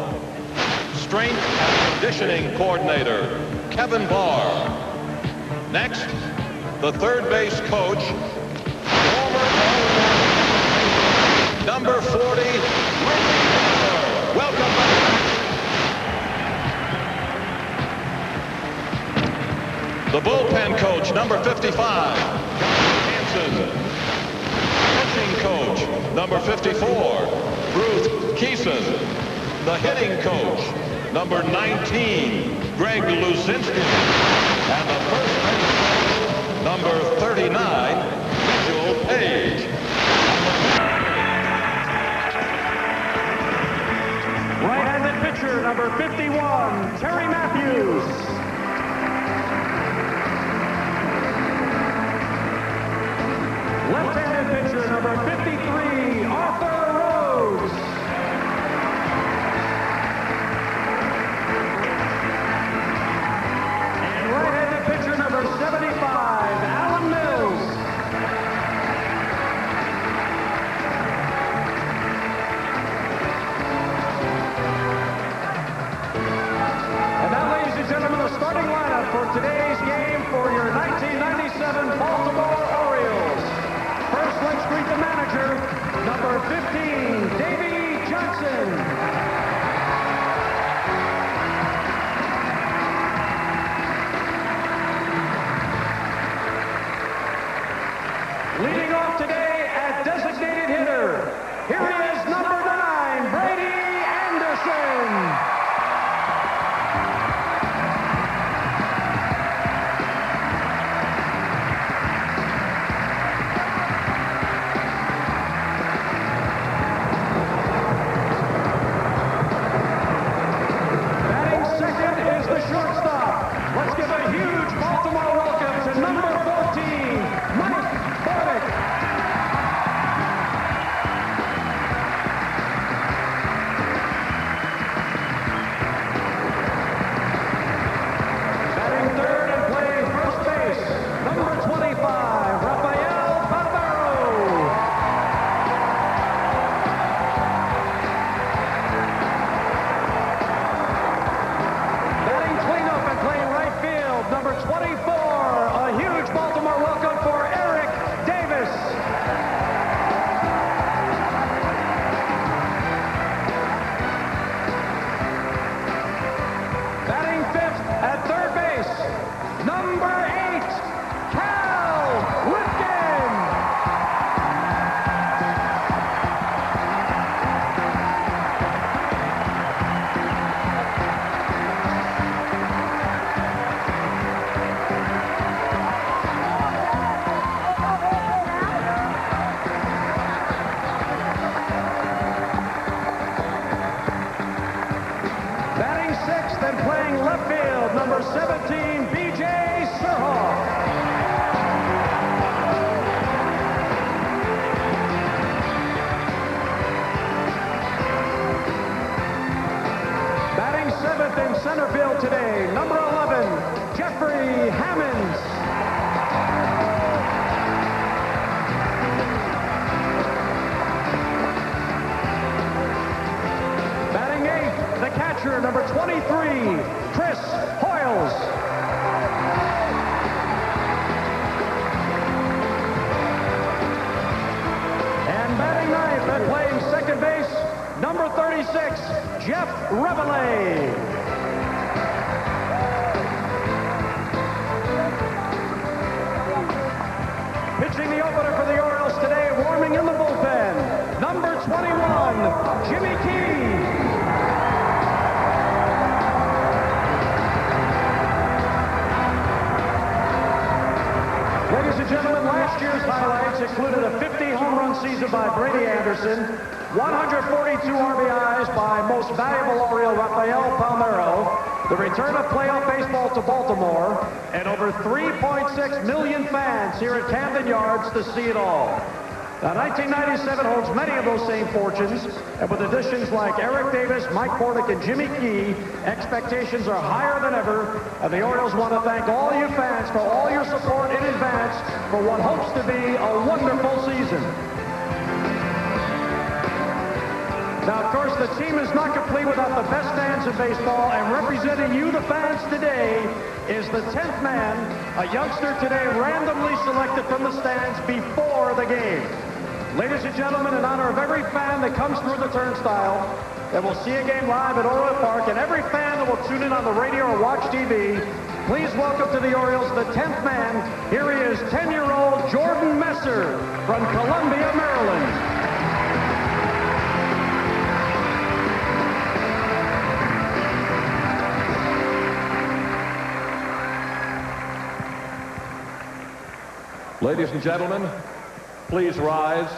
Strength and conditioning coordinator, Kevin Barr. Next, the third base coach, former number 40, welcome back. The bullpen coach, number 55, Hanson. Coach, number 54, Ruth Keeson. The hitting coach, number 19, Greg Luzinski. And the first base coach, number 39, Mitchell Page. Right-handed pitcher, number 51, Terry Matthews. Left-handed pitcher, number 53, Arthur Rhodes. And right-handed pitcher, number 75, Alan Mills. And now, ladies and gentlemen, the and playing second base, number 36, Jeff Reveille. Pitching the opener for the Orioles today, warming in the bullpen, number 21, Jimmy Key. Ladies and gentlemen, last year's highlights included a 50 home run season by Brady Anderson, 142 RBIs by most valuable Oriole Rafael Palmeiro, the return of playoff baseball to Baltimore, and over 3.6 million fans here at Camden Yards to see it all. Now, 1997 holds many of those same fortunes, and with additions like Eric Davis, Mike Bordick, and Jimmy Key, expectations are higher than ever, and the Orioles want to thank all you fans for all your support in advance for what hopes to be a wonderful season. Now, of course, the team is not complete without the best fans in baseball, and representing you, the fans, today is the 10th man, a youngster today randomly selected from the stands before the game. Ladies and gentlemen, in honor of every fan that comes through the turnstile that will see a game live at Oriole Park, and every fan that will tune in on the radio or watch TV, please welcome to the Orioles the 10th man. Here he is, 10-year-old Jordan Messer from Columbia, Maryland. Ladies and gentlemen, please rise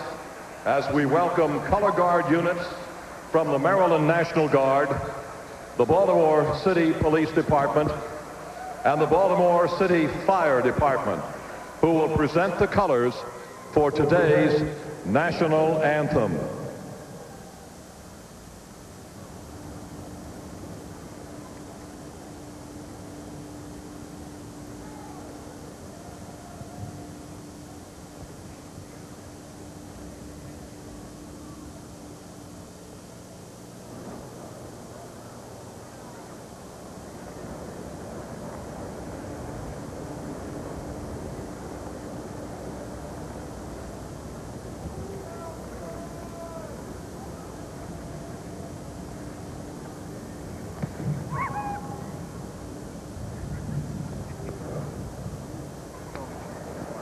as we welcome color guard units from the Maryland National Guard, the Baltimore City Police Department, and the Baltimore City Fire Department, who will present the colors for today's national anthem.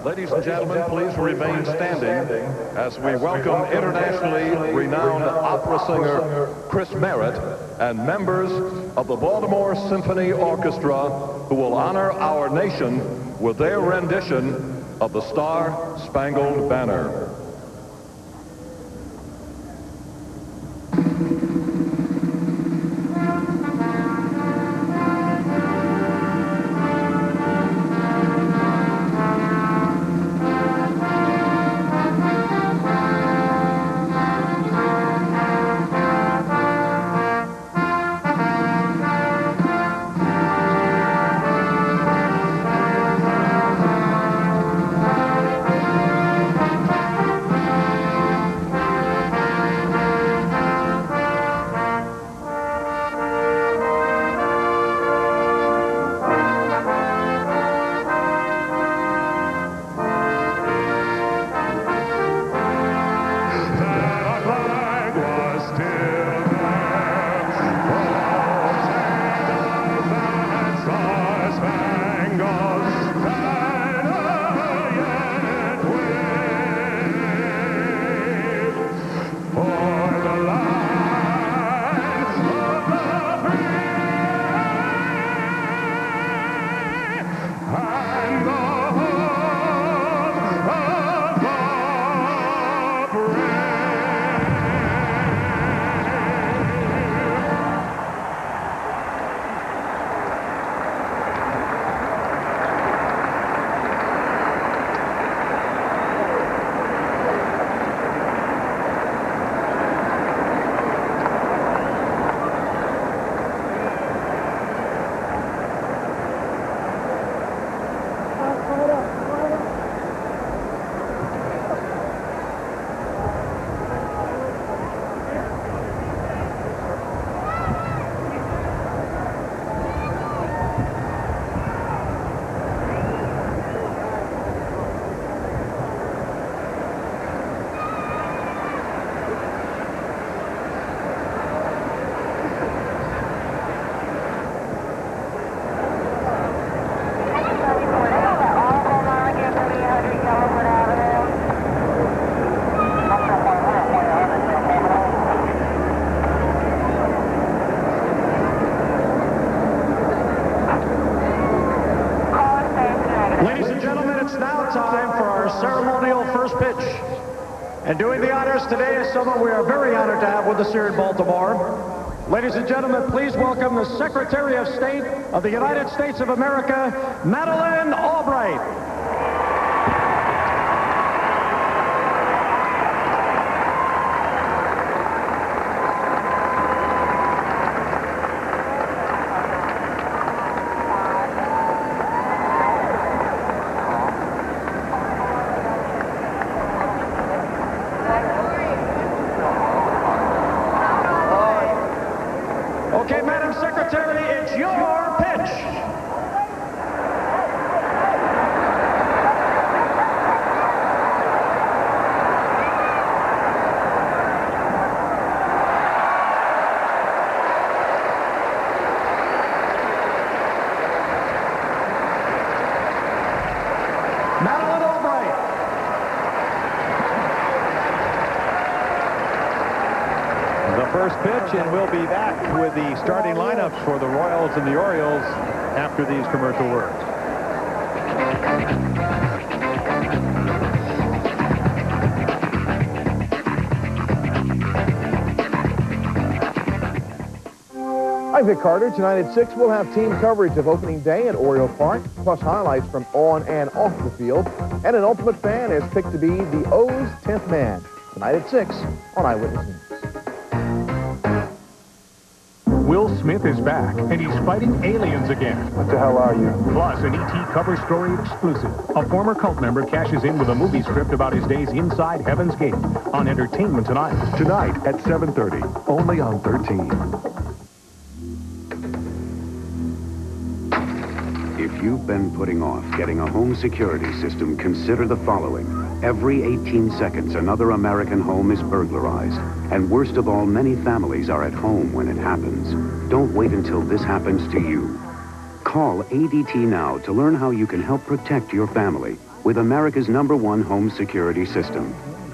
Ladies and gentlemen, please remain standing as we welcome internationally renowned opera singer Chris Merritt and members of the Baltimore Symphony Orchestra, who will honor our nation with their rendition of the Star-Spangled Banner. it's now time for our ceremonial first pitch. And doing the honors today is someone we are very honored to have with us here in Baltimore. Ladies and gentlemen, please welcome the Secretary of State of the United States of America, Madeleine Albright. Okay, Madam Secretary, it's your pitch. Madeleine Albright. The first pitch, and we'll be back with the starting lineups for the Royals and the Orioles after these commercial words. I'm Vic Carter. Tonight at 6, we'll have team coverage of opening day at Oriole Park, plus highlights from on and off the field. And an Ultimate Fan is picked to be the O's 10th man. Tonight at 6 on Eyewitness News. Will Smith is back, and he's fighting aliens again. What the hell are you? Plus, an E.T. cover story exclusive. A former cult member cashes in with a movie script about his days inside Heaven's Gate on Entertainment Tonight. Tonight at 7:30, only on 13. If you've been putting off getting a home security system, consider the following. Every 18 seconds, another American home is burglarized. And worst of all, many families are at home when it happens. Don't wait until this happens to you. Call ADT now to learn how you can help protect your family with America's #1 home security system.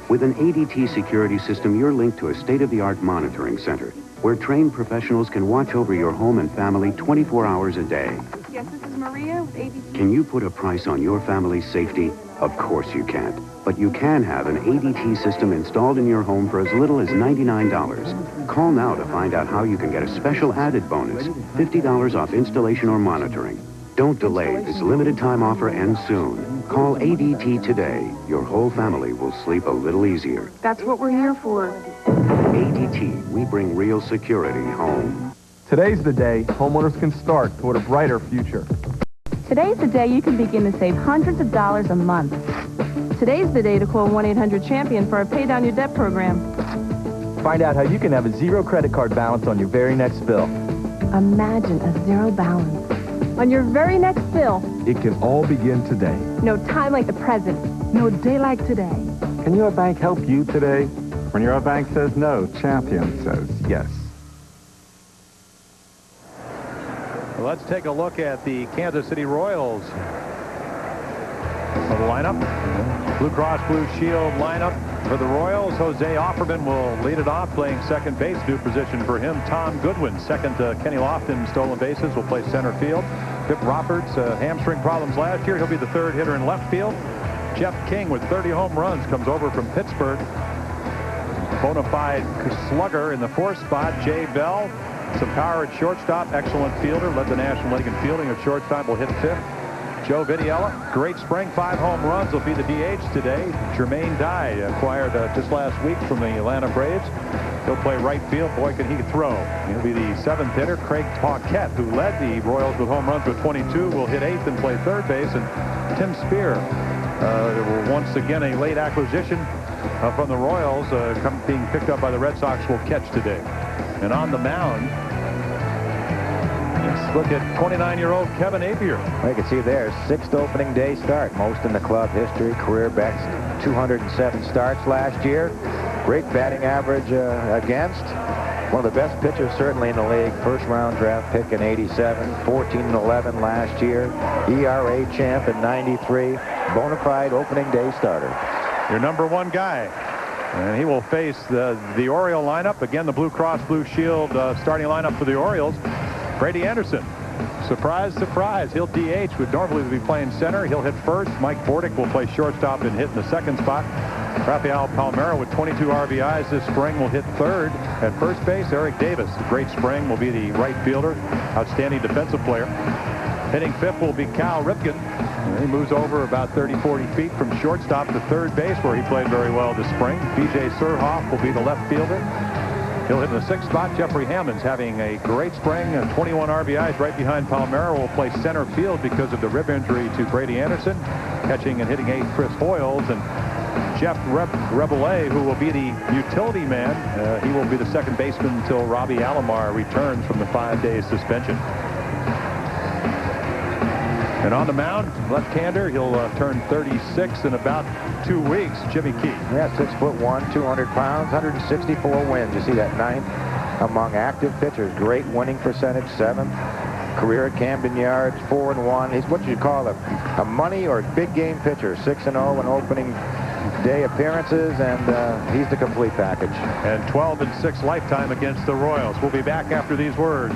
With an ADT security system, you're linked to a state-of-the-art monitoring center where trained professionals can watch over your home and family 24 hours a day. Yes, this is Maria with ADT. Can you put a price on your family's safety? Of course you can't. But you can have an ADT system installed in your home for as little as $99. Call now to find out how you can get a special added bonus, $50 off installation or monitoring. Don't delay. This limited time offer ends soon. Call ADT today. Your whole family will sleep a little easier. That's what we're here for. ADT, we bring real security home. Today's the day homeowners can start toward a brighter future. Today's the day you can begin to save hundreds of dollars a month. Today's the day to call 1-800-CHAMPION for a Pay Down Your Debt program. Find out how you can have a zero credit card balance on your very next bill. Imagine a zero balance on your very next bill. It can all begin today. No time like the present. No day like today. Can your bank help you today? When your bank says no, Champion says yes. Well, let's take a look at the Kansas City Royals lineup. Blue Cross Blue Shield lineup for the Royals. Jose Offerman will lead it off, playing second base. New position for him. Tom Goodwin, second to Kenny Lofton, stolen bases, will play center field. Pip Roberts, hamstring problems last year. He'll be the third hitter in left field. Jeff King with 30 home runs comes over from Pittsburgh. Bona fide slugger in the fourth spot. Jay Bell, some power at shortstop, excellent fielder, led the National League in fielding at shortstop, will hit fifth. Joe Vitiella, great spring, 5 home runs, will be the DH today. Jermaine Dye, acquired just last week from the Atlanta Braves. He'll play right field. Boy, can he throw. He'll be the 7th hitter. Craig Paquette, who led the Royals with home runs with 22, will hit 8th and play third base. And Tim Spear, once again a late acquisition from the Royals, being picked up by the Red Sox, will catch today. And on the mound, let's look at 29-year-old Kevin Appier. Well, you can see there, 6th opening day start, most in the club history. Career best, 207 starts last year. Great batting average against. One of the best pitchers certainly in the league. First round draft pick in 87, 14-11 last year. ERA champ in 93. Bona fide opening day starter. Your #1 guy. And he will face the Oriole lineup. Again, the Blue Cross Blue Shield starting lineup for the Orioles. Brady Anderson, Surprise, surprise. He'll DH. Would normally be playing center. He'll hit first. Mike Bordick will play shortstop and hit in the second spot. Rafael Palmeiro with 22 RBIs this spring will hit third. At first base, Eric Davis, a great spring, will be the right fielder. Outstanding defensive player. Hitting fifth will be Cal Ripken. He moves over about 30-40 feet from shortstop to third base, where he played very well this spring. B.J. Surhoff will be the left fielder. He'll hit in the sixth spot. Jeffrey Hammond's having a great spring. 21 RBIs right behind Palmeiro. Will play center field because of the rib injury to Brady Anderson. Catching and hitting eighth, Chris Hoyles. And Jeff Reboulet, who will be the utility man. He will be the second baseman until Robbie Alomar returns from the 5-day suspension. And on the mound, left-hander, he'll turn 36 in about 2 weeks. Jimmy Key. Yeah, 6'1", 200 pounds, 164 wins. You see that, 9th among active pitchers. Great winning percentage, 7th. Career at Camden Yards, 4-1. He's what you call a money or big game pitcher. 6-0 in opening day appearances, and he's the complete package. And 12-6 lifetime against the Royals. We'll be back after these words.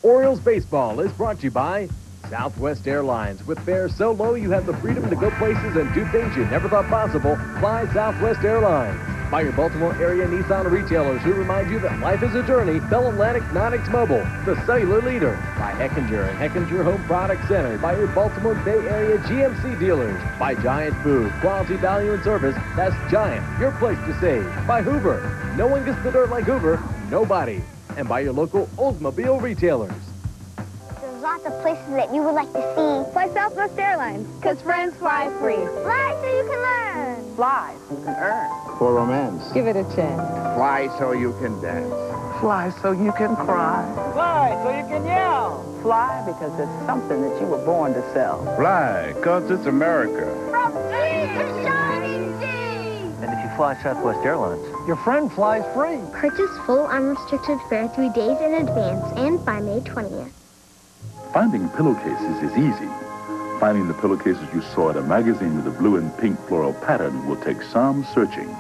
Orioles baseball is brought to you by Southwest Airlines. With fares so low you have the freedom to go places and do things you never thought possible. Fly Southwest Airlines. By your Baltimore area Nissan retailers who remind you that life is a journey. Bell Atlantic Non-X Mobile, the cellular leader. By Heckinger and Heckinger Home Product Center. By your Baltimore Bay Area GMC dealers. By Giant Food, quality, value, and service. That's Giant, your place to save. By Hoover. No one gets the dirt like Hoover. Nobody. And by your local Oldsmobile retailers. There's lots of places that you would like to see. Fly Southwest Airlines, because friends fly free. Fly so you can learn. Fly so you can earn. For romance. Give it a chance. Fly so you can dance. Fly so you can cry. Fly so you can yell. Fly because it's something that you were born to sell. Fly, because it's America. From sea to shining sea. And if you fly Southwest Airlines, your friend flies free. Purchase full unrestricted fare 3 days in advance and by May 20th. Finding pillowcases is easy. Finding the pillowcases you saw at a magazine with a blue and pink floral pattern will take some searching.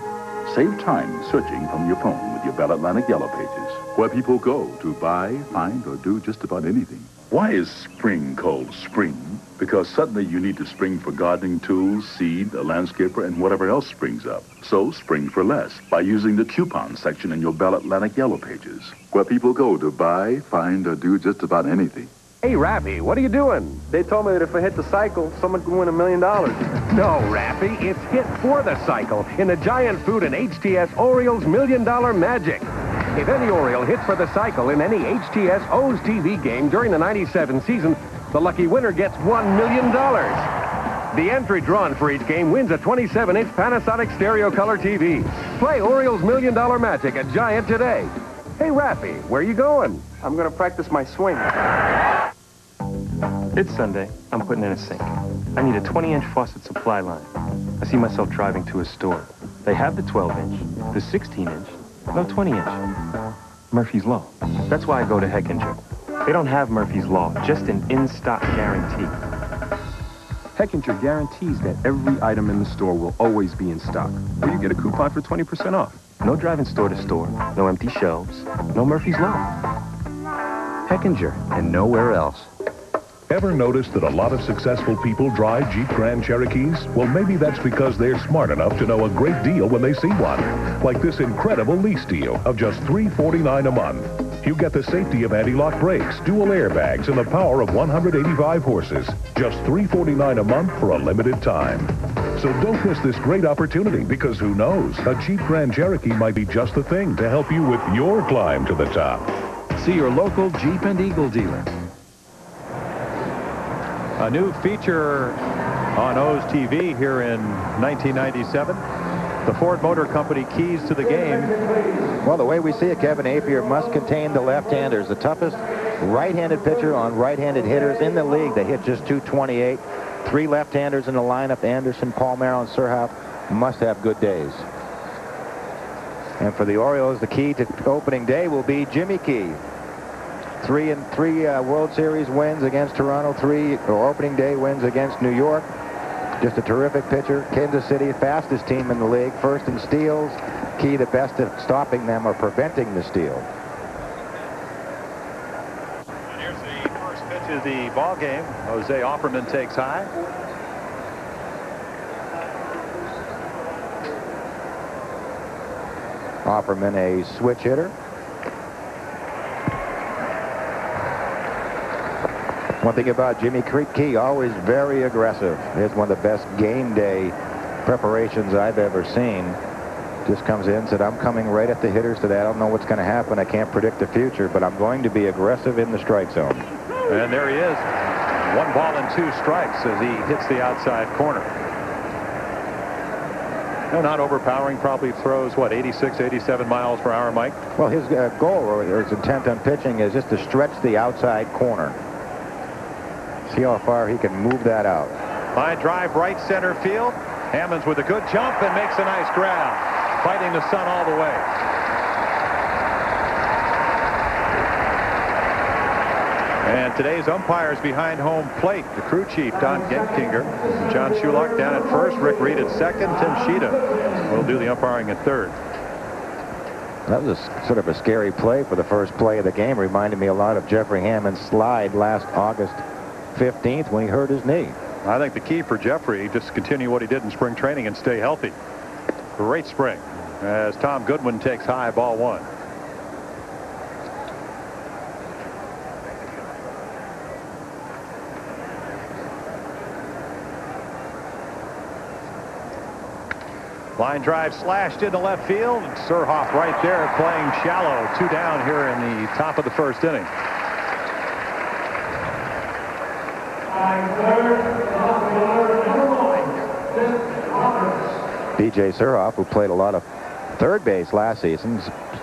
Save time searching from your phone with your Bell Atlantic Yellow Pages, where people go to buy, find, or do just about anything. Why is spring called spring? Because suddenly you need to spring for gardening tools, seed, a landscaper, and whatever else springs up. So spring for less by using the coupon section in your Bell Atlantic Yellow Pages, where people go to buy, find, or do just about anything. Hey, Rappy, what are you doing? They told me that if I hit the cycle, someone could win $1 million. No, Rappy, it's hit for the cycle in the Giant Food and HTS Orioles $1 Million Magic. If any Oriole hits for the cycle in any HTS O's TV game during the 97 season, the lucky winner gets $1 million. The entry drawn for each game wins a 27-inch Panasonic stereo color TV. Play Orioles $1 Million Magic at Giant today. Hey, Rappy, where are you going? I'm going to practice my swing. It's Sunday. I'm putting in a sink. I need a 20-inch faucet supply line. I see myself driving to a store. They have the 12-inch, the 16-inch, no 20-inch. Murphy's Law. That's why I go to Heckinger. They don't have Murphy's Law, just an in-stock guarantee. Heckinger guarantees that every item in the store will always be in stock, or you get a coupon for 20% off. No driving store to store, no empty shelves, no Murphy's Law. Heckinger and nowhere else. Ever noticed that a lot of successful people drive Jeep Grand Cherokees? Well, maybe that's because they're smart enough to know a great deal when they see one. Like this incredible lease deal of just $349 a month. You get the safety of anti-lock brakes, dual airbags, and the power of 185 horses. Just $349 a month for a limited time. So don't miss this great opportunity, because who knows? A Jeep Grand Cherokee might be just the thing to help you with your climb to the top. See your local Jeep and Eagle dealer. A new feature on O's TV here in 1997. The Ford Motor Company keys to the game. Well, the way we see it, Kevin, Appier must contain the left-handers. The toughest right-handed pitcher on right-handed hitters in the league. They hit just .228. 3 left-handers in the lineup. Anderson, Palmeiro, and Surhoff must have good days. And for the Orioles, the key to opening day will be Jimmy Key. 3 World Series wins against Toronto, 3 opening day wins against New York. Just a terrific pitcher. Kansas City, fastest team in the league, first in steals, Key the best at stopping them or preventing the steal. And here's the first pitch of the ball game. Jose Offerman takes high. Offerman, a switch hitter. One thing about Jimmy Key, always very aggressive. It's one of the best game day preparations I've ever seen. Just comes in, said, I'm coming right at the hitters today. I don't know what's going to happen. I can't predict the future, but I'm going to be aggressive in the strike zone. And there he is. 1 ball and 2 strikes as he hits the outside corner. No, not overpowering. Probably throws, what, 86, 87 miles per hour, Mike? Well, his goal or his intent on pitching is just to stretch the outside corner. See how far he can move that out. Line drive right center field. Hammonds with a good jump and makes a nice grab. Fighting the sun all the way. And today's umpires behind home plate. The crew chief, Don Genkinger. John Shulock down at first. Rick Reed at second. Tim Sheeta will do the umpiring at third. That was sort of a scary play for the first play of the game. Reminded me a lot of Jeffrey Hammond's slide last August 15th when he hurt his knee. I think the key for Jeffrey, just continue what he did in spring training and stay healthy. Great spring as Tom Goodwin takes high, ball 1. Line drive slashed into left field. Surhoff right there playing shallow. 2 down here in the top of the first inning. B.J. Surhoff, who played a lot of third base last season,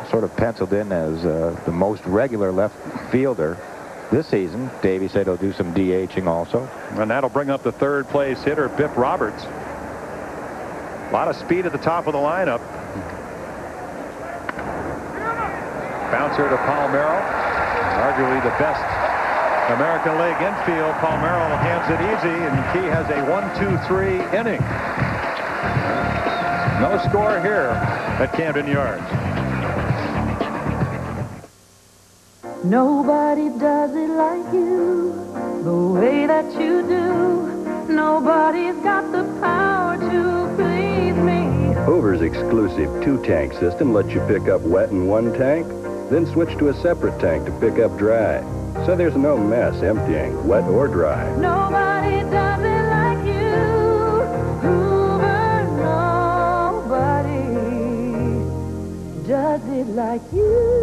sort of penciled in as the most regular left fielder this season. Davey said he'll do some DHing also. And that'll bring up the third place hitter, Biff Roberts. A lot of speed at the top of the lineup. Bouncer to Palmeiro. Arguably the best American League infield. Palmeiro hands it easy, and Key has a 1-2-3 inning. No score here at Camden Yards. Nobody does it like you, the way that you do. Nobody's got the power to please me. Hoover's exclusive 2-tank system lets you pick up wet in one tank, then switch to a separate tank to pick up dry. So there's no mess emptying, wet or dry. Nobody does it like you, Hoover. Nobody does it like you.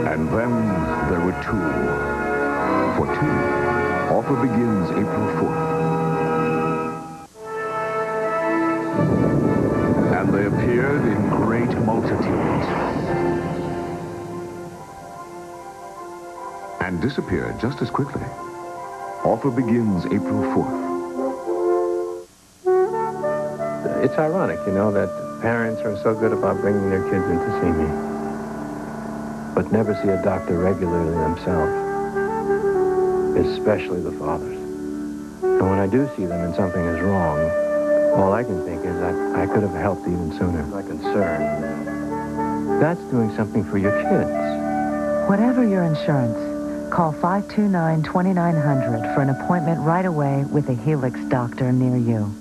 And then there were 2. For 2, offer begins April 4th. And they appeared in great multitudes and disappeared just as quickly. Offer begins April 4th. It's ironic, you know, that parents are so good about bringing their kids in to see me, but never see a doctor regularly themselves, especially the fathers. And when I do see them and something is wrong, all I can think is that I could have helped even sooner. My concern, that's doing something for your kids. Whatever your insurance, call 529-2900 for an appointment right away with a Helix doctor near you.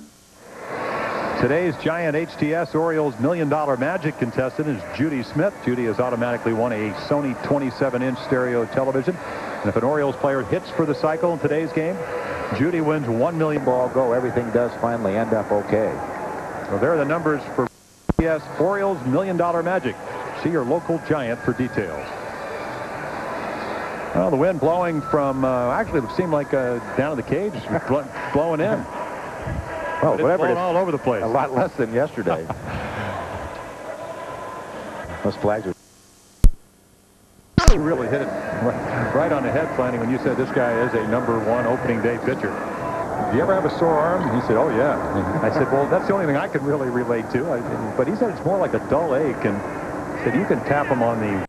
Today's Giant HTS Orioles $1 Million Magic contestant is Judy Smith. Judy has automatically won a Sony 27-inch stereo television. And if an Orioles player hits for the cycle in today's game, Judy wins $1 million. Ball go. Everything does finally end up okay. So there are the numbers for HTS Orioles $1 Million Magic. See your local Giant for details. Well, the wind blowing from, actually it seemed like down in the cage, blowing in. Well, whatever it is, all over the place. A lot less than yesterday. Those flags are... You really hit it right on the head, Flanning, when you said this guy is a #1 opening day pitcher. Do you ever have a sore arm? He said, oh, yeah. I said, well, that's the only thing I can really relate to. But he said it's more like a dull ache, and said you can tap him on the